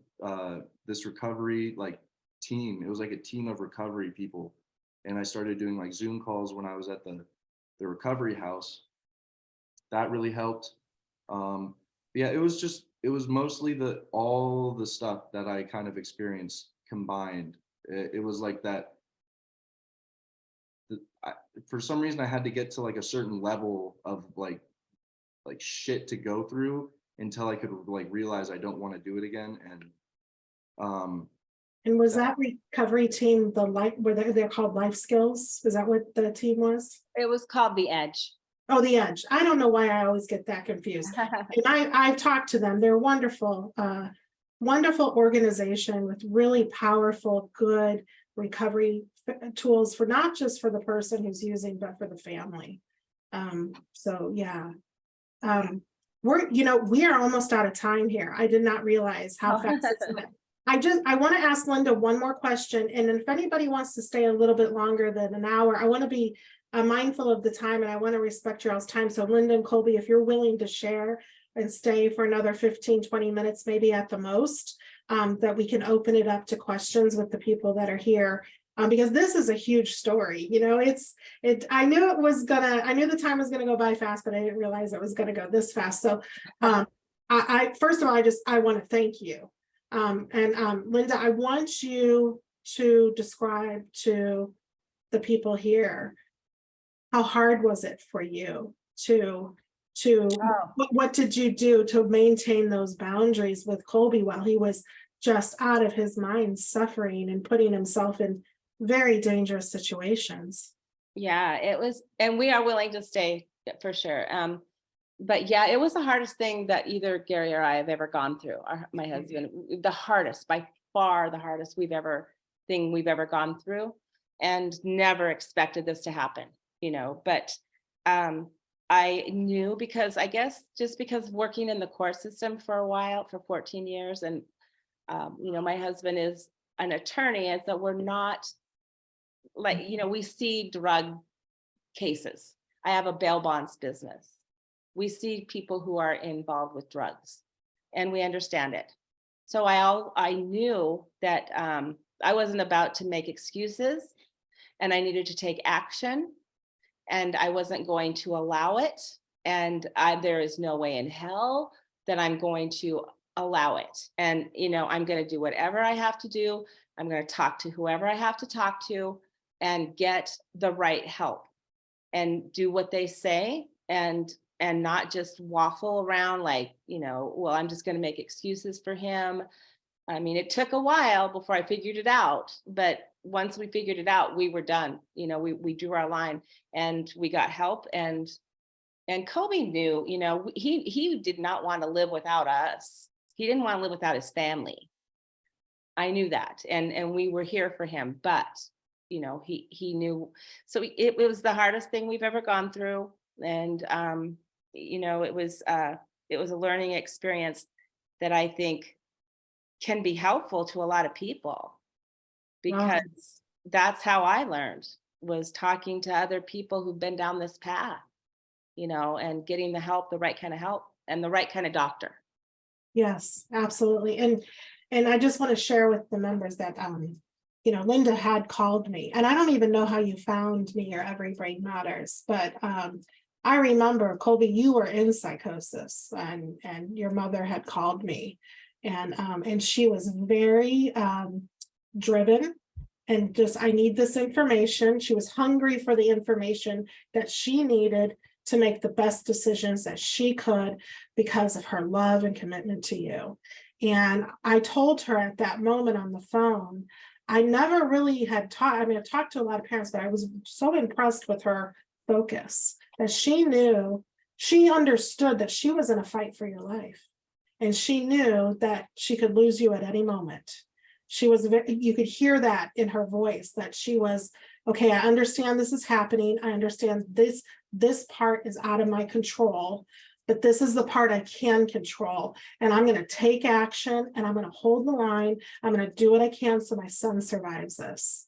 this recovery like team. It was like a team of recovery people, and I started doing like Zoom calls when I was at the recovery house. That really helped. Yeah, it was mostly all the stuff that I kind of experienced combined. It was like that. For some reason, I had to get to like a certain level of like shit to go through until I could like realize I don't want to do it again. And was that recovery team were they're called life skills? Is that what the team was? It was called The Edge. Oh, the Edge. I don't know why I always get that confused. And I've talked to them. They're wonderful, wonderful organization with really powerful, good recovery tools for not just for the person who's using, but for the family. So yeah. We are almost out of time here. I did not realize how fast it's went. I want to ask Linda one more question, and if anybody wants to stay a little bit longer than an hour, I want to be mindful of the time, and I want to respect your all's time. So Linda and Colby, if you're willing to share and stay for another 15-20 minutes, maybe at the most, that we can open it up to questions with the people that are here. Because this is a huge story, you know, I knew the time was gonna go by fast, but I didn't realize it was gonna go this fast. So first of all, I want to thank you. Linda, I want you to describe to the people here, how hard was it for you what did you do to maintain those boundaries with Colby while he was just out of his mind, suffering and putting himself in very dangerous situations? Yeah, it was, and we are willing to stay for sure. But yeah, it was the hardest thing that either Gary or I have ever gone through. My husband, the hardest, by far the hardest we've ever gone through, and never expected this to happen, you know, but I knew, because I guess just because working in the court system for a while, for 14 years, and you know, my husband is an attorney, and so we're not like, you know, we see drug cases. I have a bail bonds business. We see people who are involved with drugs, and we understand it. So I knew that I wasn't about to make excuses, and I needed to take action, and I wasn't going to allow it. And there is no way in hell that I'm going to allow it. And, I'm going to do whatever I have to do. I'm going to talk to whoever I have to talk to and get the right help and do what they say, and not just waffle around like, well, I'm just going to make excuses for him. I mean, it took a while before I figured it out, but once we figured it out, we were done. We drew our line and we got help. And Colby knew, he did not want to live without us. He didn't want to live without his family. I knew that, and we were here for him, but he knew. So it was the hardest thing we've ever gone through, and it was a learning experience that I think can be helpful to a lot of people, because that's how I learned, was talking to other people who've been down this path, and getting the help, the right kind of help, and the right kind of doctor. Yes, absolutely. And I just want to share with the members that, Linda had called me, and I don't even know how you found me or Every Brain Matters, but I remember, Colby, you were in psychosis, and your mother had called me, and she was very driven, and just, I need this information. She was hungry for the information that she needed to make the best decisions that she could because of her love and commitment to you. And I told her at that moment on the phone, I never really had taught, I mean, I've talked to a lot of parents, but I was so impressed with her focus that she knew, she understood that she was in a fight for your life. And she knew that she could lose you at any moment. She was, you could hear that in her voice, that she was, okay, I understand this is happening. I understand this part is out of my control, but this is the part I can control. And I'm going to take action, and I'm going to hold the line. I'm going to do what I can so my son survives this.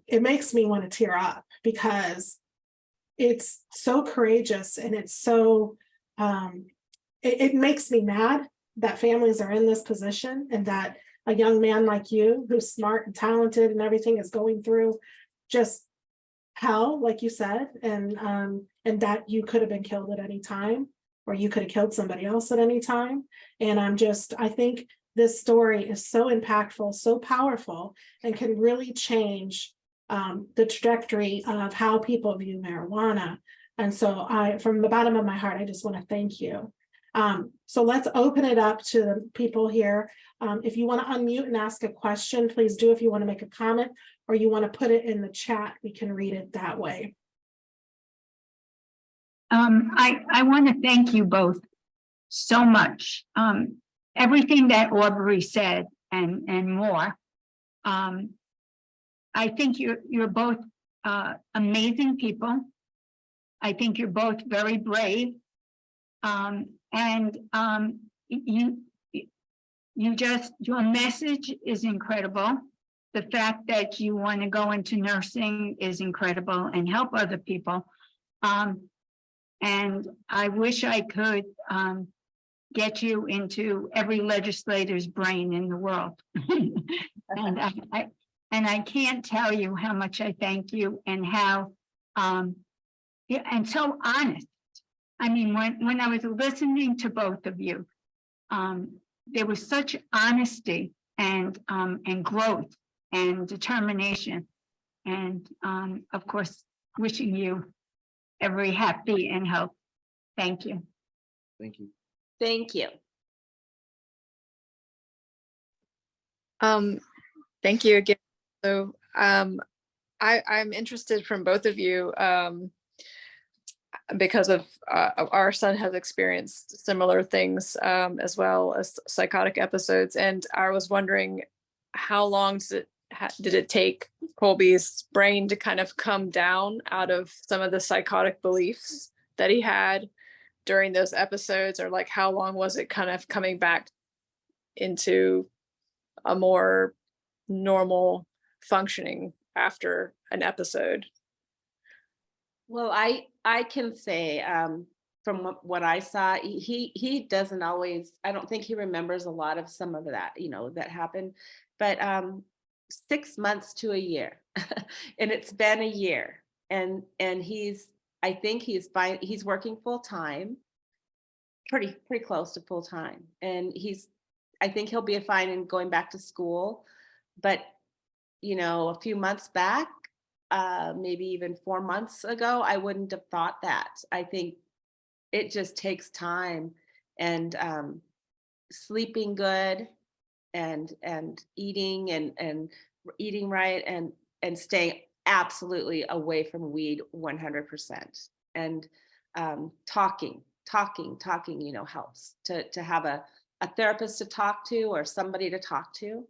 It makes me want to tear up, because it's so courageous, and it's so, it makes me mad that families are in this position, and that a young man like you, who's smart and talented and everything, is going through just hell, like you said, and that you could have been killed at any time, or you could have killed somebody else at any time. And I think this story is so impactful, so powerful, and can really change the trajectory of how people view marijuana. And so from the bottom of my heart, I just want to thank you. So let's open it up to the people here. If you want to unmute and ask a question, please do. If you want to make a comment, or you want to put it in the chat, we can read it that way. I want to thank you both so much. Everything that Aubrey said and more. I think you're both amazing people. I think you're both very brave. Your message is incredible. The fact that you want to go into nursing is incredible and help other people. And I wish I could get you into every legislator's brain in the world. And I can't tell you how much I thank you, and how and so honest. I mean, when I was listening to both of you, there was such honesty and growth and determination, and of course, wishing you every happy and health. Thank you. Thank you. Thank you. Thank you again. So I'm interested from both of you, because of our son has experienced similar things, as well as psychotic episodes, and I was wondering, how long did it take Colby's brain to kind of come down out of some of the psychotic beliefs that he had during those episodes, or like how long was it kind of coming back into a more normal functioning after an episode? Well, I can say from what I saw, he doesn't always, I don't think he remembers a lot of some of that, that happened. But 6 months to a year. And it's been a year. And I think he's fine. He's working full time, pretty close to full time. And I think he'll be fine in going back to school. But, a few months back, maybe even 4 months ago, I wouldn't have thought that. I think it just takes time, and sleeping good, and eating and eating right, and staying absolutely away from weed 100%. And talking helps to have a therapist to talk to, or somebody to talk to.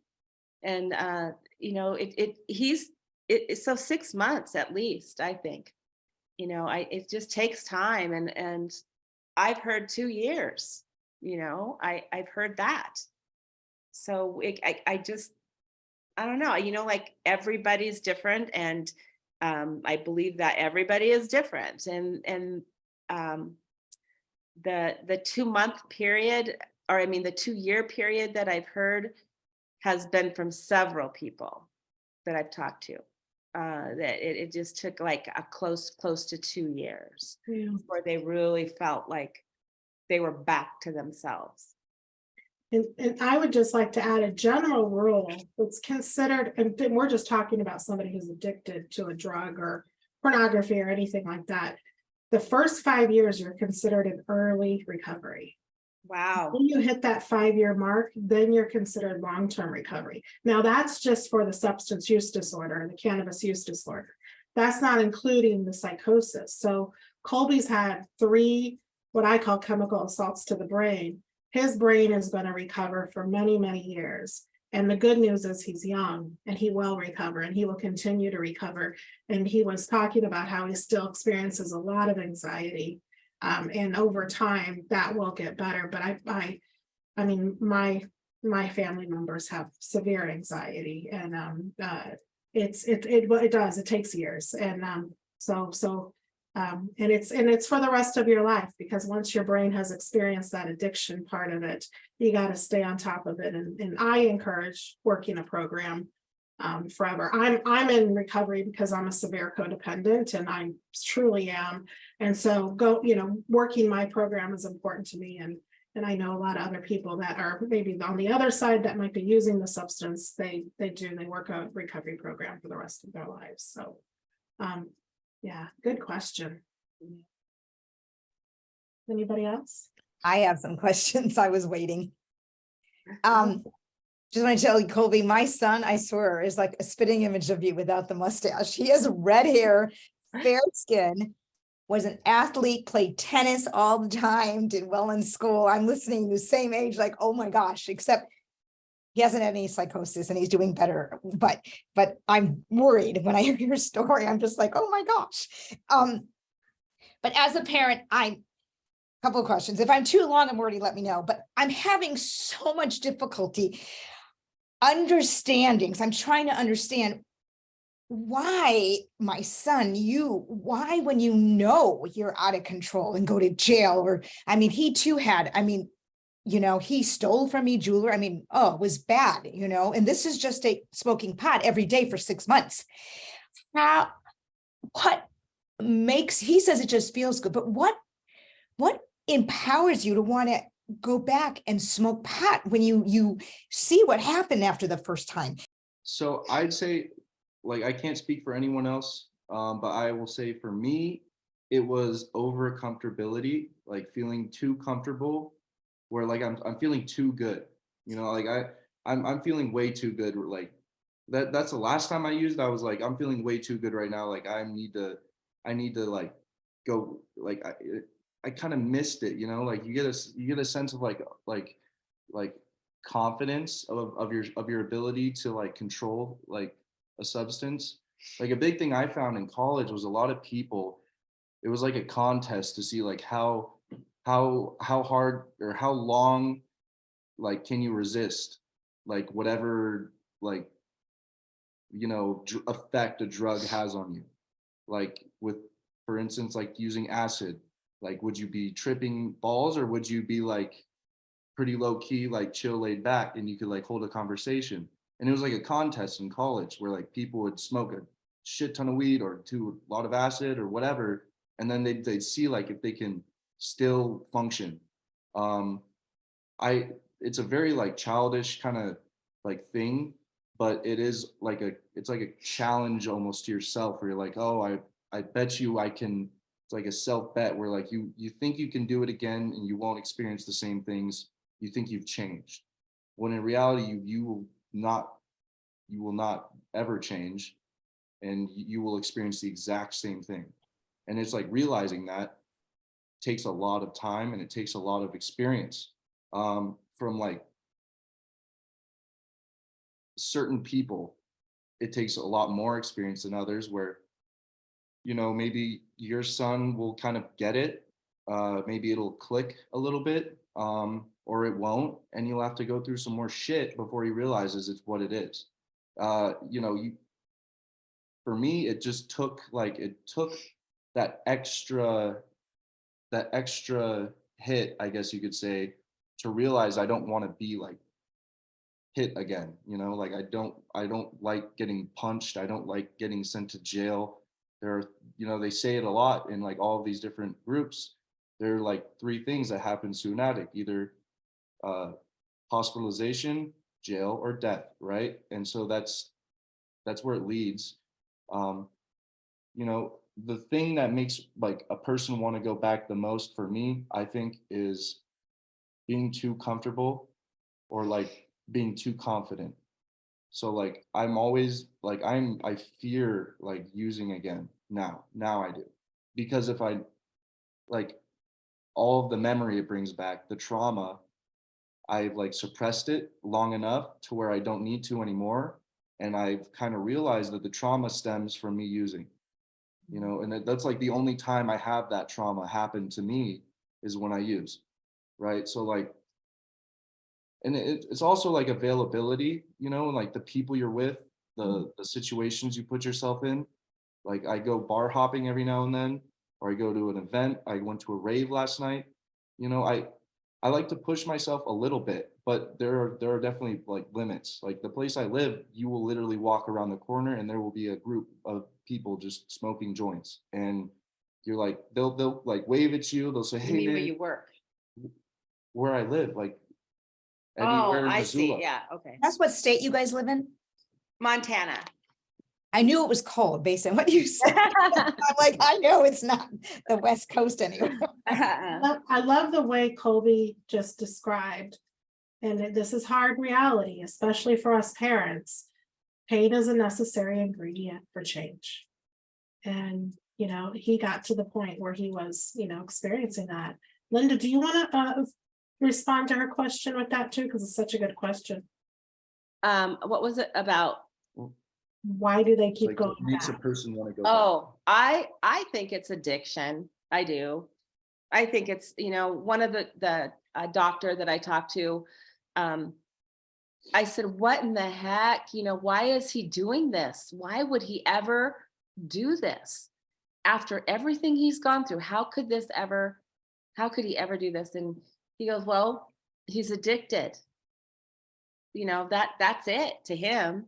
And so 6 months at least, I think. It just takes time, and I've heard 2 years. I've heard that. So I don't know. Like, everybody's different, and I believe that everybody is different. And the 2-month period, or the 2-year period that I've heard, has been from several people that I've talked to. That it just took like a close to 2 years before they really felt like they were back to themselves. And I would just like to add a general rule. It's considered, and we're just talking about somebody who's addicted to a drug or pornography or anything like that. The first 5 years, you're considered an early recovery. Wow. When you hit that 5-year mark, then you're considered long-term recovery. Now, that's just for the substance use disorder and the cannabis use disorder. That's not including the psychosis. So Colby's had 3, what I call chemical assaults to the brain. His brain is going to recover for many, many years. And the good news is he's young, and he will recover, and he will continue to recover. And he was talking about how he still experiences a lot of anxiety. And over time that will get better. But I mean, my family members have severe anxiety, and it takes years. And and it's for the rest of your life, because once your brain has experienced that addiction part of it, you got to stay on top of it. And I encourage working a program forever. I'm in recovery because I'm a severe codependent, and I truly am. And so working my program is important to me. And I know a lot of other people that are maybe on the other side that might be using the substance. They work a recovery program for the rest of their lives. So yeah, good question. Anybody else? I have some questions. I was waiting. Just want to tell you, Colby, my son, I swear, is like a spitting image of you without the mustache. He has red hair, fair skin, was an athlete, played tennis all the time, did well in school. I'm listening the same age, like, oh my gosh, except he hasn't had any psychosis and he's doing better. But I'm worried when I hear your story. I'm just like, oh my gosh. But as a parent, couple of questions. If I'm too long, I'm already let me know, but I'm having so much difficulty understanding. So I'm trying to understand why, my son, why, when you're out of control and go to jail, or, he too had, he stole from me jeweler. It was bad, and this is just smoking pot every day for 6 months. What makes, he says it just feels good, but what empowers you to want to go back and smoke pot when you see what happened after the first time? So I'd say, like, I can't speak for anyone else, but I will say for me, it was over comfortability, like feeling too comfortable, where like I'm feeling too good, like I'm feeling way too good. Like that's the last time I used, I was like, I'm feeling way too good right now. Like I need to like go, like I kind of missed it, like you get a sense of like confidence of your ability to like control like a substance. Like a big thing I found in college was a lot of people, it was like a contest to see like how hard or how long like can you resist like whatever like effect a drug has on you. Like with, for instance, like using acid, like would you be tripping balls, or would you be like pretty low key, like chill, laid back, and you could like hold a conversation? And it was like a contest in college where like people would smoke a shit ton of weed or do a lot of acid or whatever. And then they'd see like if they can still function. It's a very like childish kind of like thing, but it's like a challenge almost to yourself where you're like, oh, I bet you I can. It's like a self bet where like you think you can do it again and you won't experience the same things. You think you've changed, when in reality you will not ever change, and you will experience the exact same thing. And it's like realizing that takes a lot of time and it takes a lot of experience from like certain people. It takes a lot more experience than others where, you know, maybe your son will kind of get it. Maybe it'll click a little bit, or it won't. And you'll have to go through some more shit before he realizes it's what it is. You know, for me, it just took that extra hit, I guess you could say, to realize I don't want to be like hit again. You know, like I don't like getting punched. I don't like getting sent to jail. There are, you know, they say it a lot in like all of these different groups. There are like 3 things that happens to an addict: either hospitalization, jail, or death, right? And so that's where it leads. You know, the thing that makes like a person want to go back the most for me, I think, is being too comfortable or like being too confident. So like I'm always like I fear like using again now I do, because if I like all of the memory it brings back, the trauma, I've like suppressed it long enough to where I don't need to anymore. And I've kind of realized that the trauma stems from me using, you know, and that's like the only time I have that trauma happen to me is when I use, right? So like, and it's also like availability, you know, like the people you're with, the situations you put yourself in. Like I go bar hopping every now and then, or I go to an event. I went to a rave last night. You know, I like to push myself a little bit, but there are definitely like limits. Like the place I live, you will literally walk around the corner and there will be a group of people just smoking joints, and you're like, they'll like wave at you. They'll say, You "Hey, mean where man," you work? where I live, like Oh, anywhere in I see. Missoula. Yeah, okay. That's what state you guys live in? Montana. I knew it was cold based on what you said. I'm like, I know it's not the West Coast anyway. I love the way Colby just described, and this is hard reality, especially for us parents. Pain is a necessary ingredient for change. And, you know, he got to the point where he was, you know, experiencing that. Linda, do you want to respond to her question with that too? Because it's such a good question. What was it about? Why do they keep Like going what makes a back? person want to go Oh, I think it's addiction. I do. I think it's, you know, one of the doctor that I talked to, I said, what in the heck, you know, why is he doing this? Why would he ever do this after everything he's gone through? How could he ever do this? And he goes, well, he's addicted. You know, that's it to him.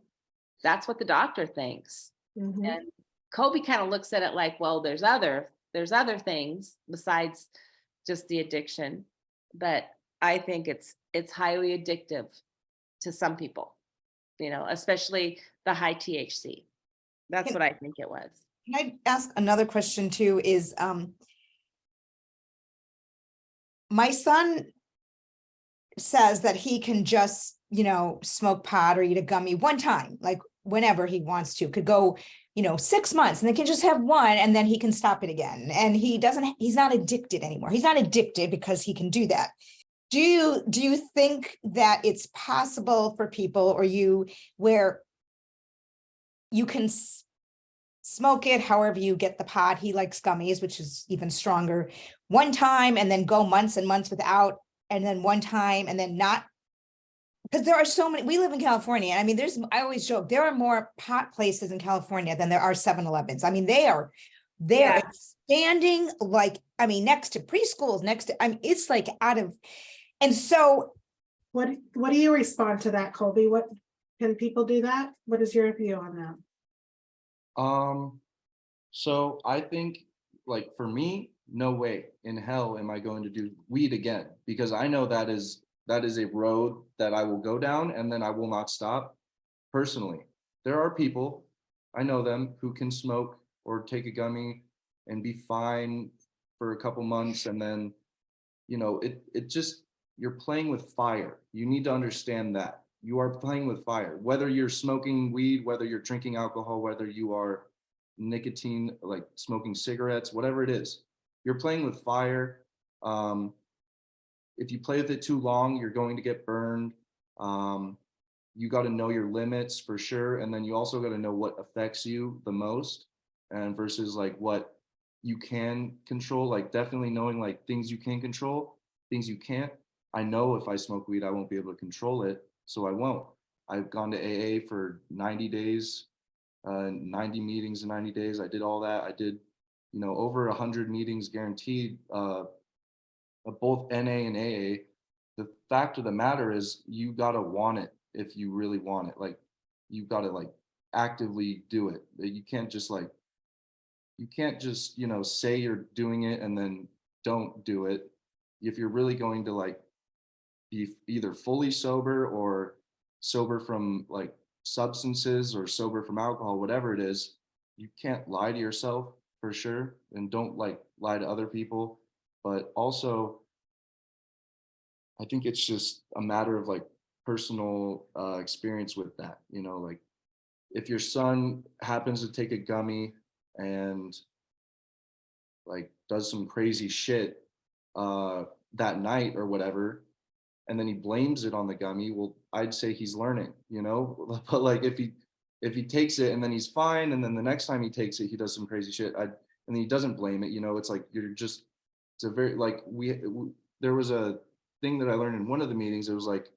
That's what the doctor thinks. Mhm. And Colby kind of looks at it like, well, there's other things besides just the addiction. But I think it's highly addictive to some people, you know, especially the high THC. That's what I think it was. Can I ask another question too? Is my son says that he can just, you know, smoke pot or eat a gummy one time, like whenever he wants to, could go, you know, 6 months and they can just have one and then he can stop it again. And he's not addicted anymore. He's not addicted because he can do that. Do you think that it's possible for people or you where you can smoke it however you get the pot? He likes gummies, which is even stronger, one time and then go months and months without, and then one time and then not, because there are so many. We live in California. I mean, I always joke, there are more pot places in California than there are 7-Elevens. I mean, they're Yeah. expanding, like, I mean, next to preschools, I mean, it's like out of, and so What do you respond to that, Colby? What Can people do that? What is your view on that? So I think, like, for me, no way in hell am I going to do weed again, because I know that is a road that I will go down and then I will not stop. Personally, there are people, I know them, who can smoke or take a gummy and be fine for a couple months, and then, you know, it just, you're playing with fire. You need to understand that you are playing with fire, whether you're smoking weed, whether you're drinking alcohol, whether you are nicotine, like smoking cigarettes, whatever it is, you're playing with fire. If you play with it too long, you're going to get burned. You got to know your limits for sure, and then you also got to know what affects you the most, and versus like what you can control. Like, definitely knowing like things you can control, things you can't. I know if I smoke weed, I won't be able to control it, so I won't. I've gone to AA for 90 days, 90 meetings in 90 days. I did all that. I did, you know, over 100 meetings guaranteed, of both NA and AA. The fact of the matter is, you gotta want it if you really want it. Like, you gotta like actively do it. You can't just like, you know, say you're doing it and then don't do it. If you're really going to like be either fully sober or sober from like substances or sober from alcohol, whatever it is, you can't lie to yourself for sure, and don't like lie to other people. But also, I think it's just a matter of like personal experience with that. You know, like if your son happens to take a gummy and like does some crazy shit that night or whatever, and then he blames it on the gummy, well, I'd say he's learning, you know. But like if he takes it and then he's fine, and then the next time he takes it, he does some crazy shit, and then he doesn't blame it, you know. It's like, it's a very like there was a thing that I learned in one of the meetings. It was like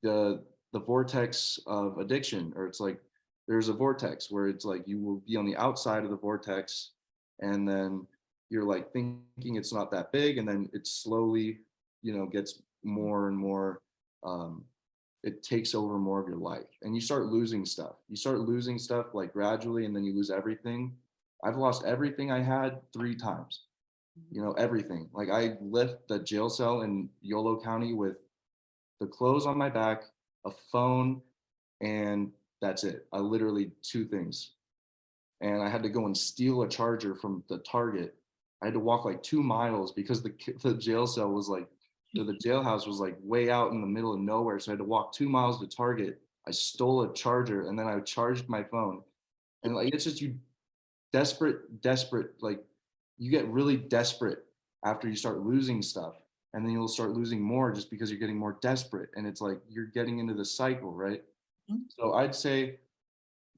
the vortex of addiction, or it's like there's a vortex where it's like you will be on the outside of the vortex, and then you're like thinking it's not that big, and then it slowly, you know, gets more and more, it takes over more of your life, and you start losing stuff like gradually, and then you lose everything. I've lost everything I had 3 times, you know, everything. Like, I left the jail cell in Yolo County with the clothes on my back, a phone, and that's it. I literally 2 things. And I had to go and steal a charger from the Target. I had to walk like 2 miles because the jail cell was like, the jailhouse was like way out in the middle of nowhere. So I had to walk 2 miles to Target. I stole a charger, and then I charged my phone. And like, it's just, you desperate, like, you get really desperate after you start losing stuff, and then you'll start losing more just because you're getting more desperate, and it's like you're getting into the cycle, right? Mhm. So I'd say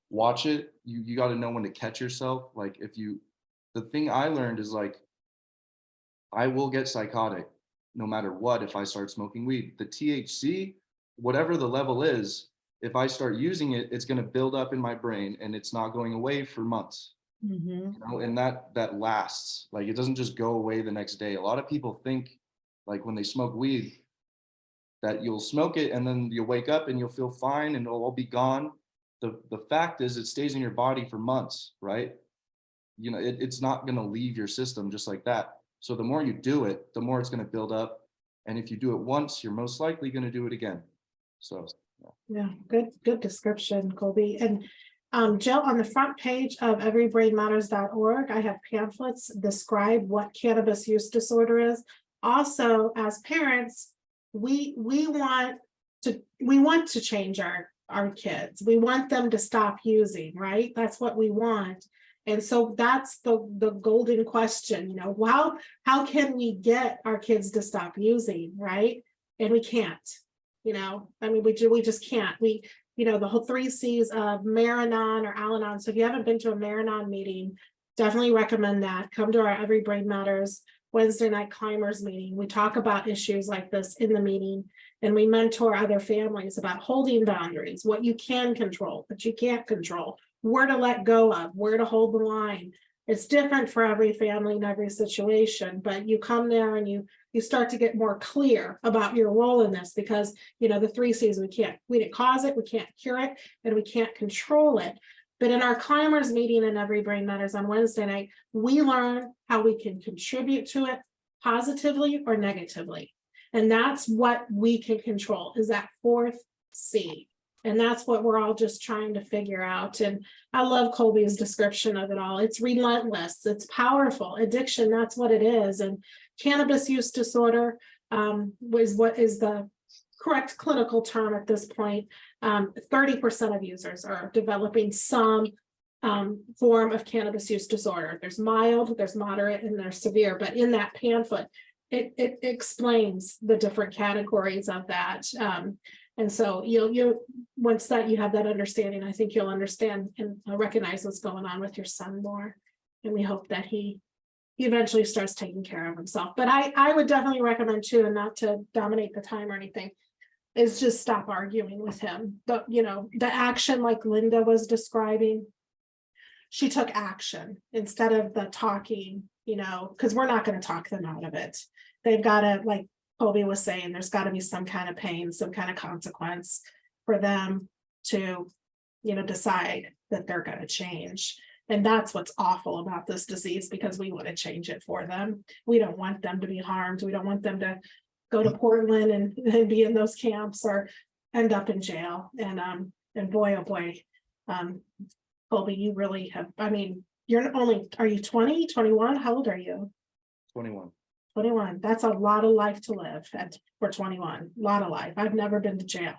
watch it. You got to know when to catch yourself. Like, the thing I learned is like, I will get psychotic no matter what if I start smoking weed. The THC, whatever the level is, if I start using it, it's going to build up in my brain, and it's not going away for months. Mhm. You know, and that lasts. Like, it doesn't just go away the next day. A lot of people think, like, when they smoke weed, that you'll smoke it and then you'll wake up and you'll feel fine and it'll all be gone. The fact is, it stays in your body for months, right? You know, it's not going to leave your system just like that. So the more you do it, the more it's going to build up, and if you do it once, you're most likely going to do it again. So Yeah, good description, Colby. And Jill, on the front page of everybrainmatters.org, I have pamphlets describe what cannabis use disorder is. Also, as parents, we want to change our kids. We want them to stop using, right? That's what we want. And so that's the golden question, you know, how can we get our kids to stop using, right? And we can't. You know, I mean, we just can't. You know, the whole 3 C's of Maranon or Al-Anon. So if you haven't been to a Maranon meeting, definitely recommend that. Come to our Every Brain Matters Wednesday night climbers meeting. We talk about issues like this in the meeting, and we mentor other families about holding boundaries, what you can control, what you can't control, where to let go of, where to hold the line. It's different for every family and every situation, but you come there and you start to get more clear about your role in this, because, you know, the 3 C's, we didn't cause it, we can't cure it, and we can't control it. But in our climbers meeting in Every Brain Matters on Wednesday night, we learn how we can contribute to it positively or negatively. And that's what we can control, is that 4th C. And that's what we're all just trying to figure out. And I love Colby's description of it all. It's relentless, it's powerful. Addiction, that's what it is. And cannabis use disorder was what is the correct clinical term at this point. 30% of users are developing some form of cannabis use disorder. There's mild, there's moderate, and there's severe. But in that pamphlet, it explains the different categories of that. And so you'll once that you have that understanding, I think you'll understand and recognize what's going on with your son more. And we hope that he eventually starts taking care of himself. But I would definitely recommend too, and not to dominate the time or anything, is just stop arguing with him. The action, like Linda was describing, she took action instead of the talking, because we're not going to talk them out of it. They've got to, like Colby was saying, there's got to be some kind of pain, some kind of consequence for them to, decide that they're going to change. And that's what's awful about this disease, because we want to change it for them. We don't want them to be harmed. We don't want them to go to Portland and be in those camps or end up in jail. And boy, oh boy, Colby, you really have, are you 20, 21? How old are you? 21. 21. That's a lot of life to live for 21. A lot of life. I've never been to jail,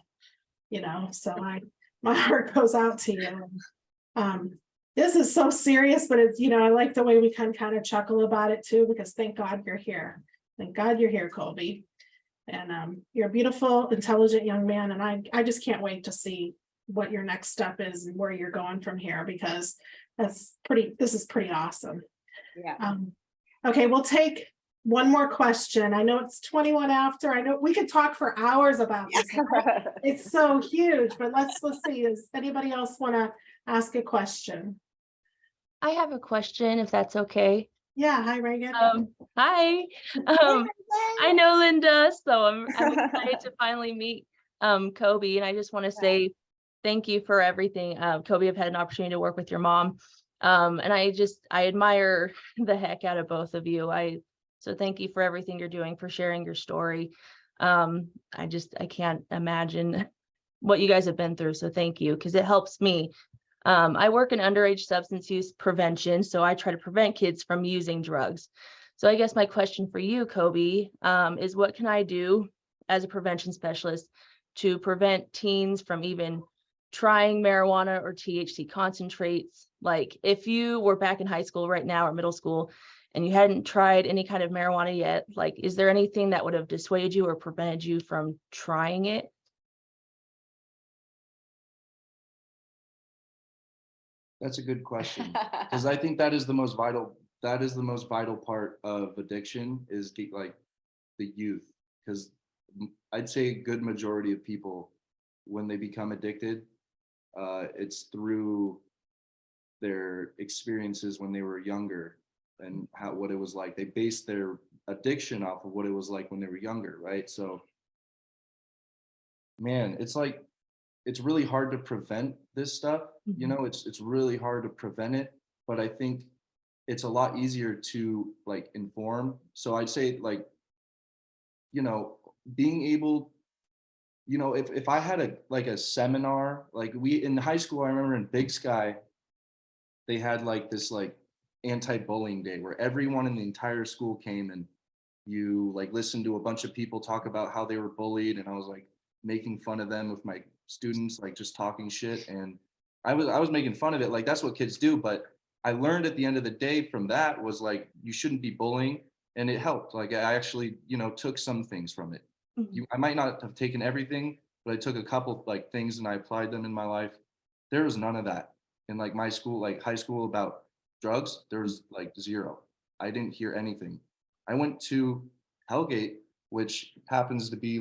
so my heart goes out to you. This is so serious, but it's, I like the way we can kind of chuckle about it too, because thank God you're here. Thank God you're here, Colby. And you're a beautiful, intelligent young man. And I just can't wait to see what your next step is and where you're going from here, because this is pretty awesome. Yeah. Okay, we'll take one more question. I know it's 21 after. I know we could talk for hours about this. It's so huge, but let's see. Does anybody else want to ask a question? I have a question, if that's okay. Yeah, hi Reagan. Hi. I know Linda, so I'm excited to finally meet Colby, and I just want to say thank you for everything. Colby, I've had an opportunity to work with your mom, and I admire the heck out of both of you. So thank you for everything you're doing, for sharing your story. I can't imagine what you guys have been through, so thank you, because it helps me. I work in underage substance use prevention, so I try to prevent kids from using drugs. So I guess my question for you, Colby, is what can I do as a prevention specialist to prevent teens from even trying marijuana or THC concentrates? Like if you were back in high school right now or middle school and you hadn't tried any kind of marijuana yet, like, is there anything that would have dissuaded you or prevented you from trying it? That's a good question, because I think that is the most vital part of addiction, is the youth. Because I'd say a good majority of people, when they become addicted, it's through their experiences when they were younger and what it was like. They base their addiction off of what it was like when they were younger, right? So, man, it's really hard to prevent this stuff. It's really hard to prevent it, but I think it's a lot easier to inform. So I'd say being able, if I had a seminar, we in high school, I remember in Big Sky, they had this anti-bullying day where everyone in the entire school came and you listened to a bunch of people talk about how they were bullied, and I was making fun of them with my students, just talking shit. And I was making fun of it. That's what kids do. But I learned at the end of the day from that was you shouldn't be bullying. And it helped. I actually, took some things from it. Mm-hmm. I might not have taken everything, but I took a couple things and I applied them in my life. There was none of that in my school, high school, about drugs. There was zero. I didn't hear anything. I went to Hellgate, which happens to be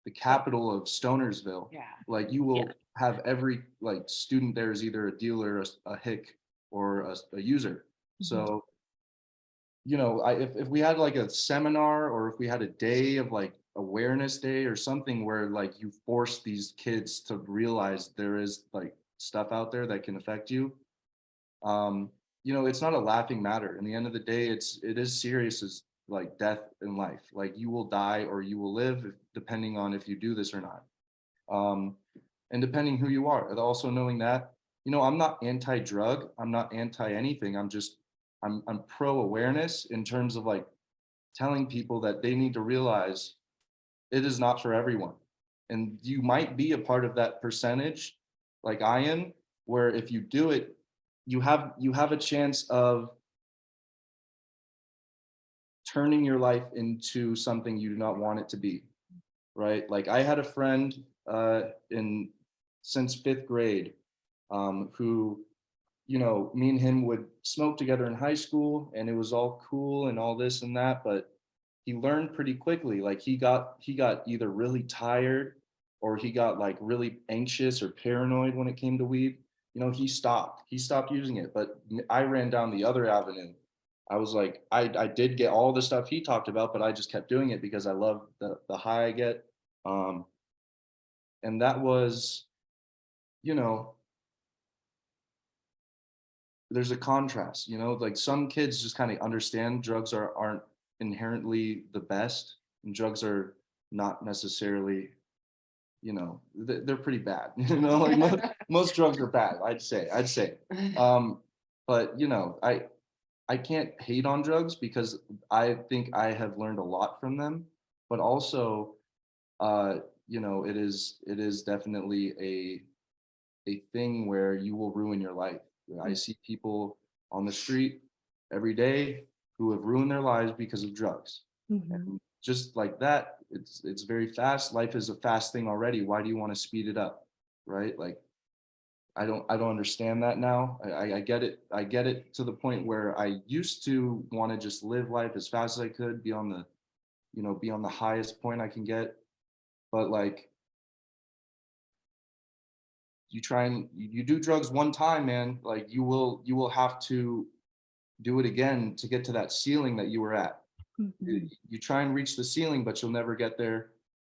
the capital of Stonersville. Yeah. You will have every student there is either a dealer, a hick, or a user. So, you know, if we had like a seminar, or if we had a day of like awareness day or something where like you force these kids to realize there is like stuff out there that can affect you, you know, it's not a laughing matter. In the end of the day, it is serious as like death in life. Like you will die or you will live depending on if you do this or not. And depending who you are. And also knowing that, you know, I'm not anti-drug, I'm not anti-anything. I'm pro awareness in terms of like telling people that they need to realize it is not for everyone. And you might be a part of that percentage, like I am, where if you do it, you have a chance of turning your life into something you do not want it to be, right? Like I had a friend since 5th grade who, you know, me and him would smoke together in high school and it was all cool and all this and that, but he learned pretty quickly. Like he got either really tired or he got like really anxious or paranoid when it came to weed. You know, he stopped using it, but I ran down the other avenue. I was like, I did get all the stuff he talked about, but I just kept doing it because I love the high I get. And that was, you know, there's a contrast, you know, like some kids just kind of understand drugs aren't inherently the best, and drugs are not necessarily, you know, they're pretty bad. You know, like most drugs are bad, I'd say. But you know, I can't hate on drugs because I think I have learned a lot from them, but also, you know, it is definitely a thing where you will ruin your life. I see people on the street every day who have ruined their lives because of drugs. And just like that, it's very fast. Life is a fast thing already. Why do you want to speed it up? Right? Like I don't understand that now. I get it. I get it to the point where I used to want to just live life as fast as I could, be on the highest point I can get. But like you do drugs one time, man, like you will have to do it again to get to that ceiling that you were at. You try and reach the ceiling, but you'll never get there.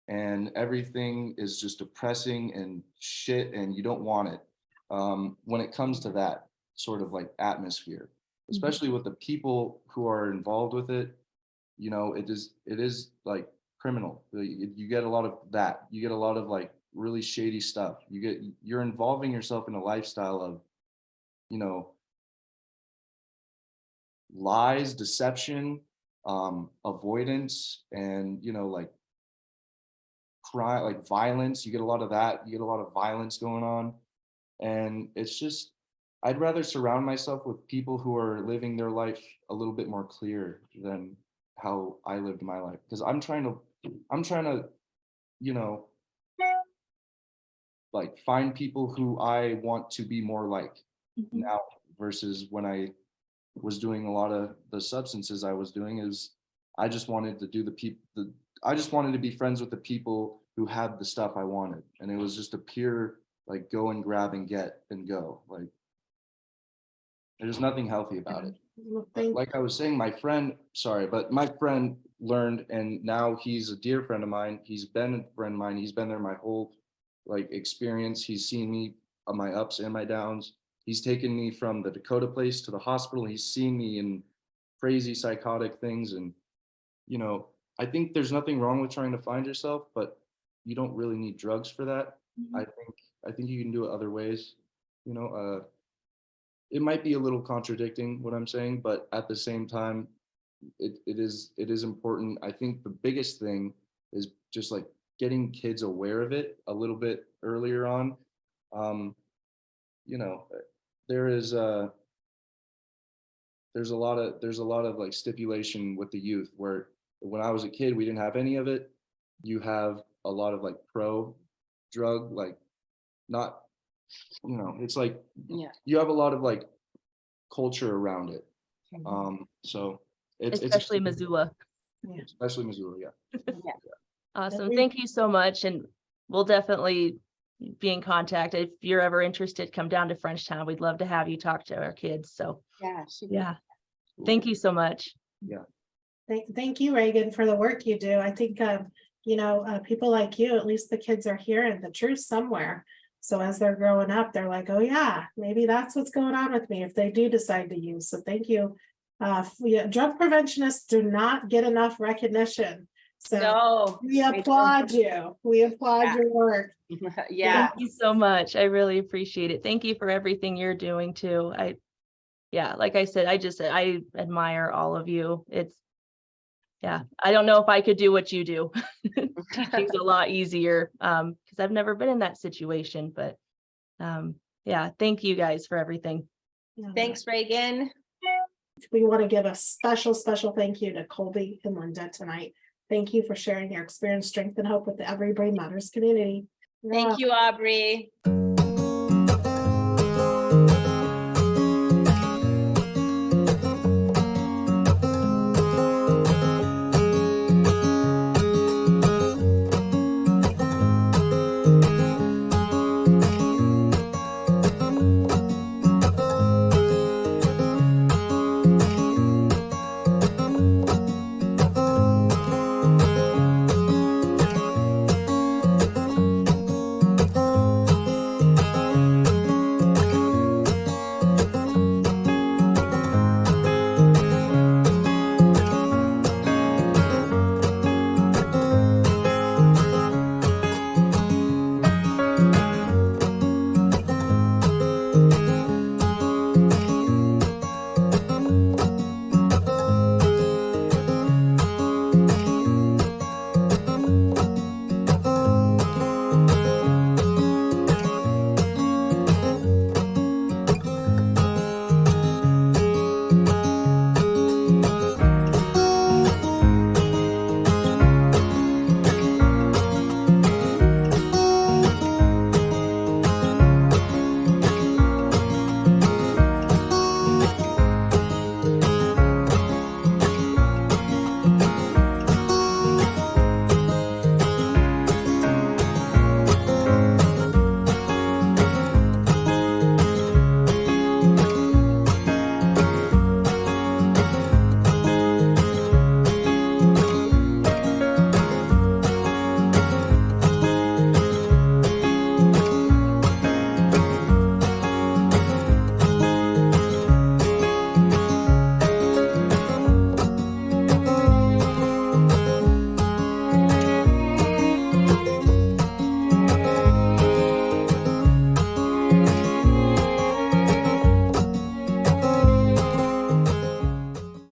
And everything is just depressing and shit, and you don't want it. When it comes to that sort of like atmosphere, especially with the people who are involved with it, you know, it is like criminal. You get a lot of that. You get a lot of like really shady stuff. You're involving yourself in a lifestyle of, you know, lies, deception, avoidance, and, you know, like crime, like violence. You get a lot of that. You get a lot of violence going on. And it's just, I'd rather surround myself with people who are living their life a little bit more clear than how I lived my life. Because I'm trying to, you know, like find people who I want to be more like now versus when I was doing a lot of the substances I was doing. Is I just wanted to do I just wanted to be friends with the people who had the stuff I wanted. And it was just a pure like go and grab and get and go. Like there's nothing healthy about it. Like I was saying, my friend learned, and now he's a dear friend of mine. He's been a friend of mine. He's been there my whole like experience. He's seen me on my ups and my downs. He's taken me from the Dakota place to the hospital. He's seen me in crazy psychotic things. And, you know, I think there's nothing wrong with trying to find yourself, but you don't really need drugs for that. I think you can do it other ways. You know, it might be a little contradicting what I'm saying, but at the same time, it is important. I think the biggest thing is just like getting kids aware of it a little bit earlier on. You know, there's a lot of like stipulation with the youth where when I was a kid, we didn't have any of it. You have a lot of like pro drug, like not, you know, it's like, you have a lot of like culture around it. So Especially Missoula. Especially Missoula, yeah. Awesome. Thank you so much. And we'll definitely be in contact. If you're ever interested, come down to Frenchtown. We'd love to have you talk to our kids. So Yeah. yeah. Thank you so much. Thank you, Reagan, for the work you do. I think, people like you, at least the kids are hearing the truth somewhere. So as they're growing up, they're like, oh yeah, maybe that's what's going on with me if they do decide to use. So thank you. Drug preventionists do not get enough recognition. So No. we applaud you. We applaud Yeah. your work. Yeah. Thank you so much. I really appreciate it. Thank you for everything you're doing too. Like I said, I admire all of you. I don't know if I could do what you do. It's a lot easier because I've never been in that situation, but thank you guys for everything. Thanks, Reagan. We want to give a special thank you to Colby and Linda tonight. Thank you for sharing your experience, strength, and hope with the Every Brain Matters community. Thank you, Aubrey.